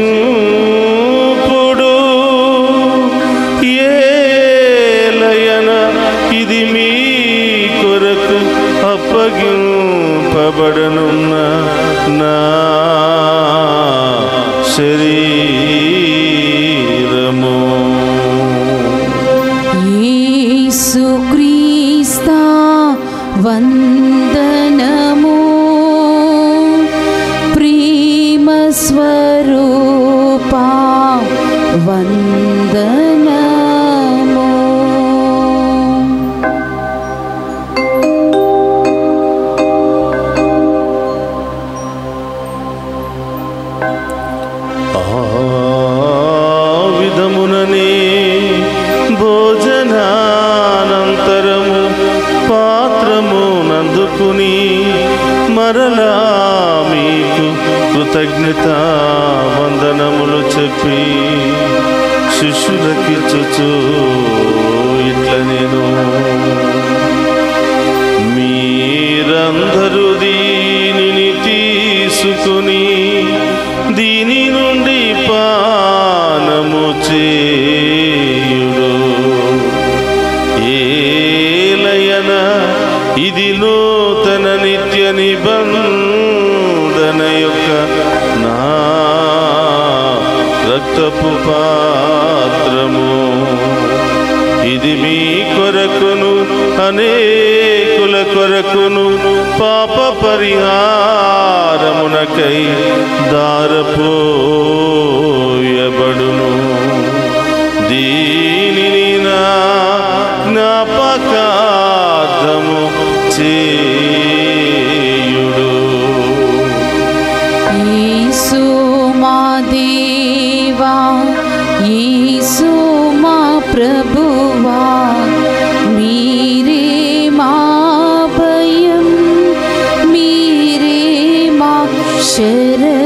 ఏలయన ఇది మీ కొరకు అప్పగింపబడనున్న నా శరీరము. యేసుక్రీస్తు వందనము, ప్రేమ స్వరూపా వందనము. విధముననే భోజనానంతరము పాత్రము నందుకుని మరలా మీకు కృతజ్ఞత వందనములు చెప్పి శిష్యులకిచ్చుచు ఇట్ల నేను, పాత్రము, ఇది మీ కొరకును అనేకుల కొరకును పాప పరిహారమునకై దారపోయబడును. దీనిని నా జ్ఞాపకార్థము చేయుడు. యేసు మా దేవా, యేసు మా ప్రభువా, మీరే మా భయం, మీరే మా శరణం.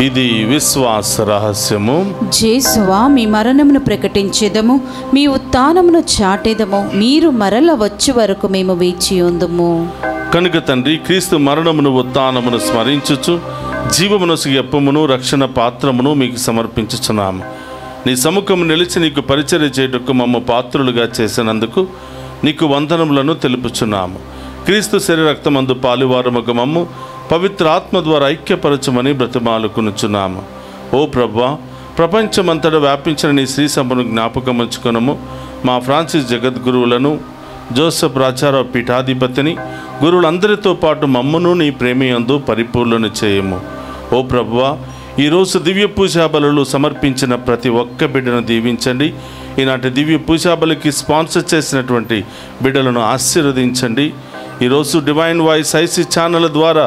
ఇది విశ్వాస రహస్యము. జేసువా, మీ మరణమును ప్రకటించేదము, మీ ఉత్థానమును చాటేదము, మీరు మరల వచ్చే వరకు మేము వేచి ఉందుము. కనుక తండ్రి, క్రీస్తు మరణమును ఉత్థానమును స్మరించుచు జీవమునసు ఎప్పమును రక్షణ పాత్రమును మీకు సమర్పించుచున్నాము. నీ సముఖము నిలిచి నీకు పరిచర్య చేయుటకు మమ్మ పాత్రులుగా చేసినందుకు నీకు వందనములను తెలుపుచున్నాము. క్రీస్తు శరీర రక్తమందు పాలువారముగ మమ్ము పవిత్ర ఆత్మ ద్వారా ఐక్యపరచమని బ్రతిమాలుకునుచున్నాము. ఓ ప్రభువా, ప్రపంచమంతటా వ్యాపించిన నీ శ్రీ సభను జ్ఞాపకం ఉంచుకొనము. మా ఫ్రాన్సిస్ జగద్గురువులను, జోసెఫ్ రాజారావు పీఠాధిపతిని, గురువులందరితో పాటు మమ్మను నీ ప్రేమయందు పరిపూర్ణను చేయము. ఓ ప్రభువా, ఈరోజు దివ్య పూజాబలు సమర్పించిన ప్రతి ఒక్క బిడ్డను దీవించండి. ఈనాటి దివ్య పూజాబలికి స్పాన్సర్ చేసినటువంటి బిడ్డలను ఆశీర్వదించండి. ఈరోజు డివైన్ వాయిస్ ఐసీ ఛానల్ ద్వారా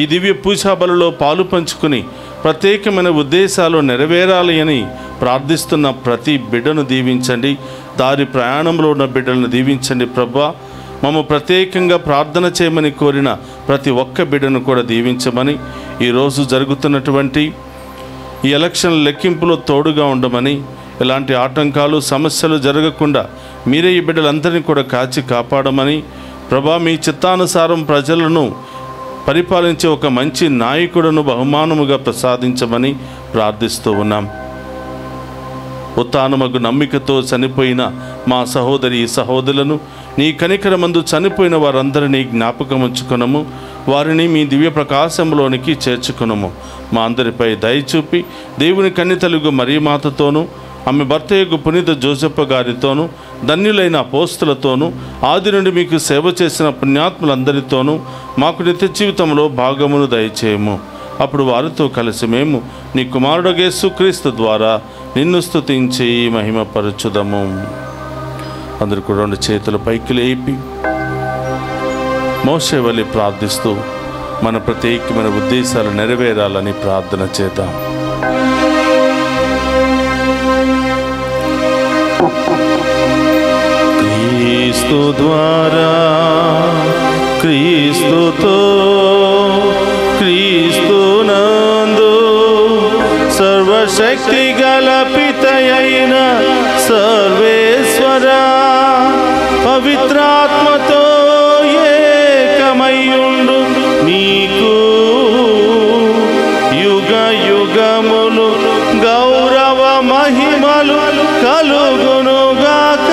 ఈ దివ్య పూజాబలలో పాలు పంచుకుని ప్రత్యేకమైన ఉద్దేశాలు నెరవేరాలి అని ప్రార్థిస్తున్న ప్రతి బిడ్డను దీవించండి. దారి ప్రయాణంలో ఉన్న బిడ్డలను దీవించండి. ప్రభువా, మమ్మ ప్రత్యేకంగా ప్రార్థన చేయమని కోరిన ప్రతి ఒక్క బిడ్డను కూడా దీవించమని, ఈరోజు జరుగుతున్నటువంటి ఈ ఎలక్షన్ లెక్కింపులో తోడుగా ఉండమని, ఎలాంటి ఆటంకాలు సమస్యలు జరగకుండా మీరే ఈ బిడ్డలందరినీ కూడా కాచి కాపాడమని, ప్రభా, మీ చిత్తానుసారం ప్రజలను పరిపాలించే ఒక మంచి నాయకుడును బహుమానముగా ప్రసాదించమని ప్రార్థిస్తూ ఉన్నాం. ఉత్థానమగు నమ్మికతో చనిపోయిన మా సహోదరి సహోదరులను, నీ కనికరమందు చనిపోయిన వారందరినీ జ్ఞాపకం ఉంచుకొనము. వారిని మీ దివ్య ప్రకాశంలోనికి చేర్చుకొనము. మా అందరిపై దయచూపి దేవుని కన్నితలుగు మరియమాతతోనూ, ఆమె భర్తయగు పునీత జోసెఫ్ గారితోనూ, ధన్యులైన అపోస్తులతోనూ, ఆది నుండి మీకు సేవ చేసిన పుణ్యాత్ములందరితోనూ మాకు నిత్య జీవితంలో భాగమును దయచేయము. అప్పుడు వారితో కలిసి మేము నీ కుమారుడు యేసుక్రీస్తు ద్వారా నిన్ను స్తుతించి మహిమపరచుదము. అందరూ కూడా రెండు చేతుల పైకి లేపి మోషే వలె ప్రార్థిస్తూ మన ప్రత్యేకమైన ఉద్దేశాలు నెరవేరాలని ప్రార్థన చేద్దాం. క్రీస్తు ద్వారా, క్రీస్తుతో, క్రీస్తునందు సర్వశక్తి గల పితయైన సర్వేశ్వర పవిత్రాత్మతో ఏకమయ్యుండు మీకు యుగ యుగములు గౌరవ మహిమలు కలుగునుగాక.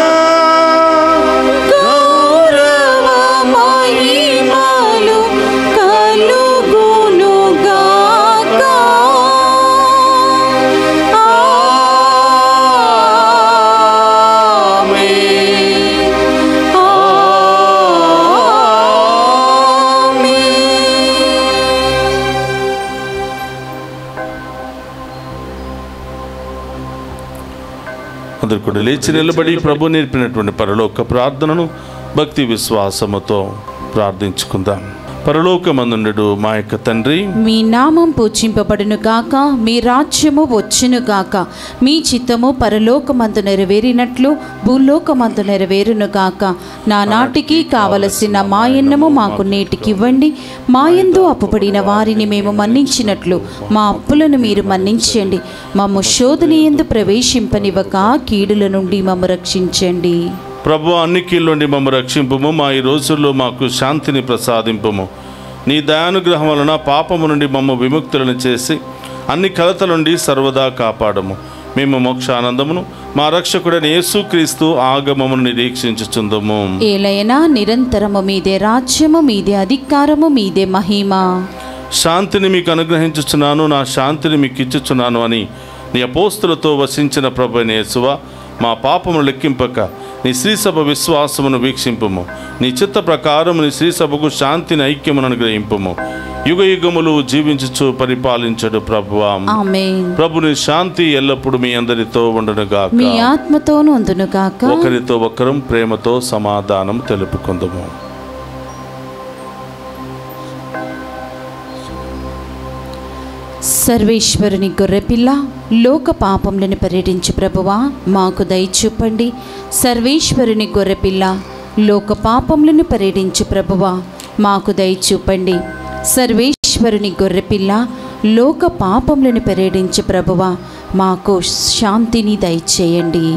అందరు కూడా లేచి నిలబడి ప్రభు నేర్పినటువంటి పరలోక ప్రార్థనను భక్తి విశ్వాసముతో ప్రార్థించుకుందాం. పరలోకమందుండు మా యొక్క తండ్రి, మీ నామం పూజింపబడును గాక, మీ రాజ్యము వచ్చును గాక, మీ చిత్తము పరలోకమందు నెరవేరినట్లు భూలోకమందు నెరవేరును గాక. నా నాటికి కావలసిన మాయన్నము మాకు నేటికివ్వండి. మాయందు అప్పుపడిన వారిని మేము మన్నించినట్లు మా అప్పులను మీరు మన్నించండి. మమ్ము శోధనయందు ప్రవేశింపనివ్వక కీడుల నుండి మమ్ము రక్షించండి. ప్రభు, అన్ని కీళ్ళుండి మమ్ము రక్షింపుము. మా ఈ రోజుల్లో మాకు శాంతిని ప్రసాదింపుము. నీ దయానుగ్రహం వలన పాపము నుండి మమ్ము విముక్తులను చేసి అన్ని కలతల నుండి సర్వదా కాపాడము. మేము మోక్ష ఆనందమును మా రక్షకుడైన యేసుక్రీస్తు ఆగమమును నిరీక్షించుచుందుము. ఏలైనా నిరంతరము మీదే రాజ్యము, మీదే అధికారము, మీదే మహిమ. శాంతిని మీకు అనుగ్రహించుచున్నాను, నా శాంతిని మీకు ఇచ్చుచున్నాను అని నీ అపోస్తులతో వసించిన ప్రభువైన యేసువా, మా పాపమును లెక్కింపక నీ శ్రీసభ విశ్వాసమును వీక్షింపుము. నీ చిత్త ప్రకారము నీ శ్రీసభకు శాంతిని ఐక్యమును అనుగ్రహింపుము. యుగ యుగములు జీవించుచు పరిపాలించడు ప్రభువా. ఆమేన్. ప్రభుని శాంతి ఎల్లప్పుడు మీ అందరితో ఉండునుగాక, మీ ఆత్మతోను ఉండునుగాక. ఒకరితో ఒకరం ప్రేమతో సమాధానం తెలుపుకుందుము. సర్వేశ్వరుని గొర్రెపిల్ల, లోక పాపములను పర్యటించి ప్రభువా మాకు దయ చూపండి. సర్వేశ్వరుని గొర్రెపిల్ల, లోక పాపములను పర్యటించి ప్రభువా మాకు దయ చూపండి. సర్వేశ్వరుని గొర్రెపిల్ల, లోక పాపములను పర్యటించి ప్రభువా మాకు శాంతిని దయచేయండి.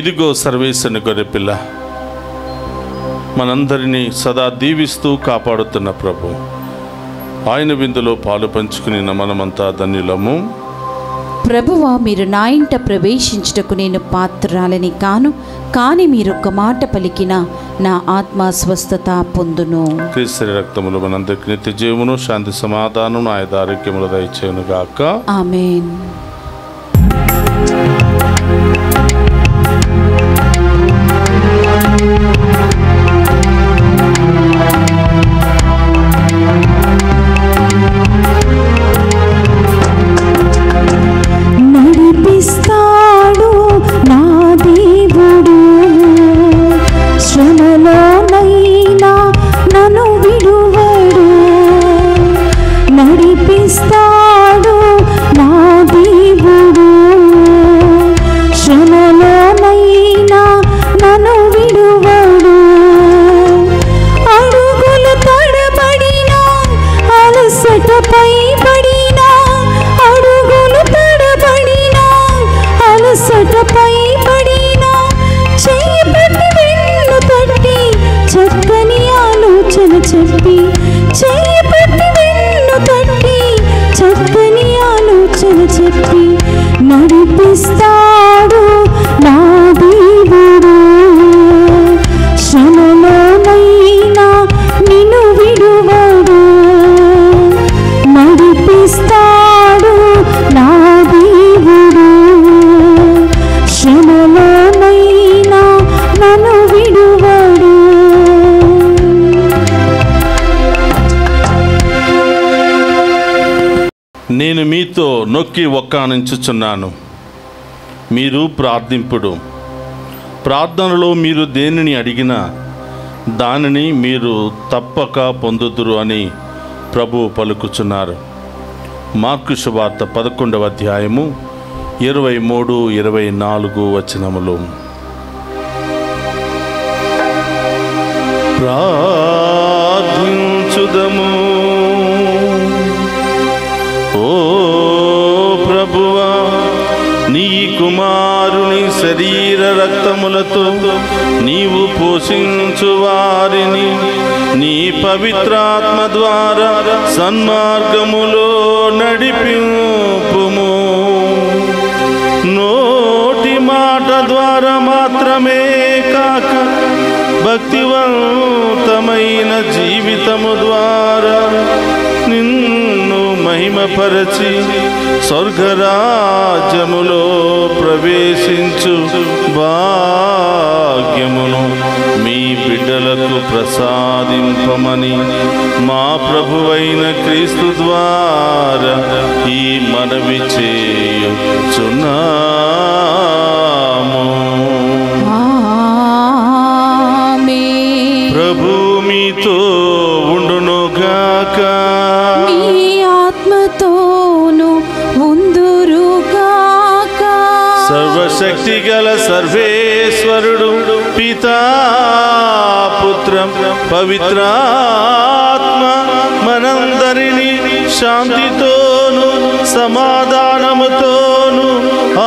ఇదిగో సర్వేశ్వరుని గొర్రెపిల్ల, మనందరినీ సదా దీవిస్తూ కాపాడుతున్న ప్రభు. ఆయన విందులో పాలు పంచుకుని మనమంతా ధన్యులము. ప్రభువా, మీరు నా ఇంట ప్రవేశించుటకు నేను పాత్రాలని కాను, కానీ మీరొక్క మాట పలికిన నా ఆత్మ స్వస్థత పొందును. క్రీస్తు రక్తములు మనందరికి నిత్య జీవమును, శాంతి సమాధానం, ఆయుధ ఆరోగ్యములు దయచేయును గాక. ఆమేన్. నడిపిస్తాడు నా దేవుడు, శ్రమలోనైనా నన్ను విడువడు. నడిపిస్తాడు నా దేవుడు, శ్రమలోనైనా నన్ను విడువడు. అడుగులు తడబడినా, అలసటపై పడినా, అడుగులు తడబడినా, అలసటపై పడినా, చెయ్యి పట్టి వెన్ను తట్టి చక్కని ఆలోచన చెప్పి, చెయ్యి పట్టి వెన్ను తట్టి చక్కని ఆలోచన చెప్పి నడిపిస్తాడు నా దేవుడు. శ్రమలోనైనా నిన్ను విడువడు. నడిపిస్తాడు నా దేవుడు, శ్రమలోనైనా నన్ను విడువడు. నేను మీతో నొక్కి ఒక్కానించుచున్నాను, మీరు ప్రార్థింపుడు. ప్రార్థనలో మీరు దేనిని అడిగినా దానిని మీరు తప్పక పొందుదురు అని ప్రభువు పలుకుచున్నారు. మార్కు సువార్త 11వ అధ్యాయము 23-24 వచనములు. ప్రార్థించుదము. ఓ ప్రభువా, నీ కుమారుని శరీర రక్తములతో నీవు పోషించు వారిని నీ పవిత్రాత్మ ద్వారా సన్మార్గములో నడిపింపుము. నోటి మాట ద్వారా మాత్రమే కాక భక్తివంతమైన జీవితము ద్వారా నిన్ను మహిమపరచి స్వర్గరాజ్యములో ప్రవేశించు భాగ్యమును మీ బిడ్డలకు ప్రసాదింపమని మా ప్రభువైన క్రీస్తు ద్వారా ఈ మనవి చేయుచున్నాము. ప్రభు మీతో ఉండునుగాక. మీ ఆత్మతోను ఉందురుగాక. సర్వశక్తి గల సర్వేశ్వరుడు పితా పుత్రం పవిత్రాత్మ మనందరినీ శాంతితోను సమాధానముతోను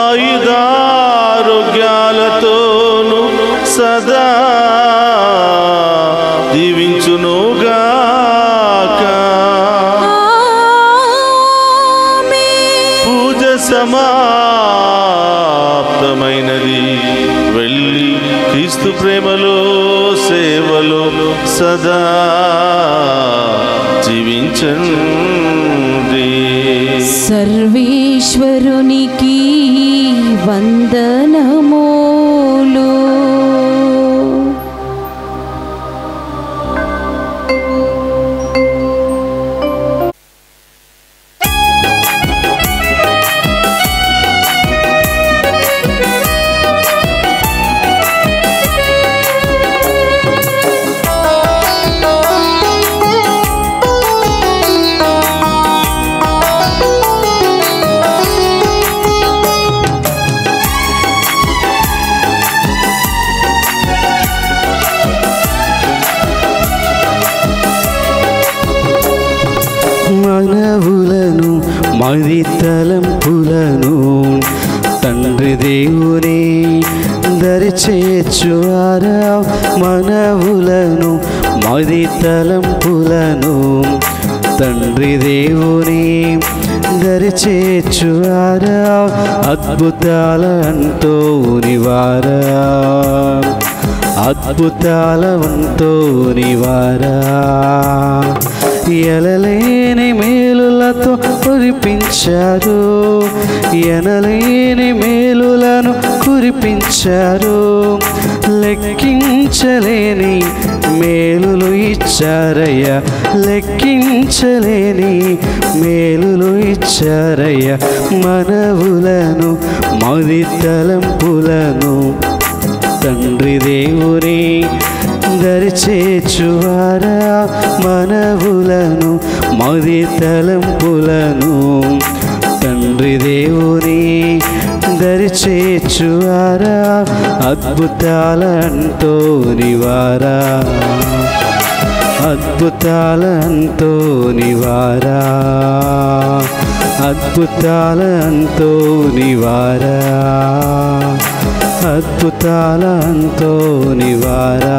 ఆయుధారోగ్యాలతోను సదా దీవించునుగాక. క్రీస్తు ప్రేమలో సేవలో సదా జీవించండి. సర్వేశ్వరునికి వందనములు. మనవులను మది తలంపులను తండ్రి దేవుని దరిచేర్చువారా. మనవులను మది తలంపులను తండ్రి దేవుని దరిచేర్చువారా. అద్భుతాలంతో నివారా, అద్భుతాలవంతో నివారా. ఎనలేని మేలులతో కురిపించారు, ఎనలేని మేలులను కురిపించారు. లెక్కించలేని మేలులు ఇచ్చారయ్య, లెక్కించలేని మేలులు ఇచ్చారయ్య. మనవులను మది తలంపులను తండ్రి దేవుని దరిచేర్చువారా. మనవులను మది తలంపులను తండ్రి దేవుని దరిచేర్చువారా. అద్భుతాలంతో నివారా, అద్భుతాలంతో నివారా, అద్భుతాలంతో నివారా, అద్భుతాలంతో నివారా.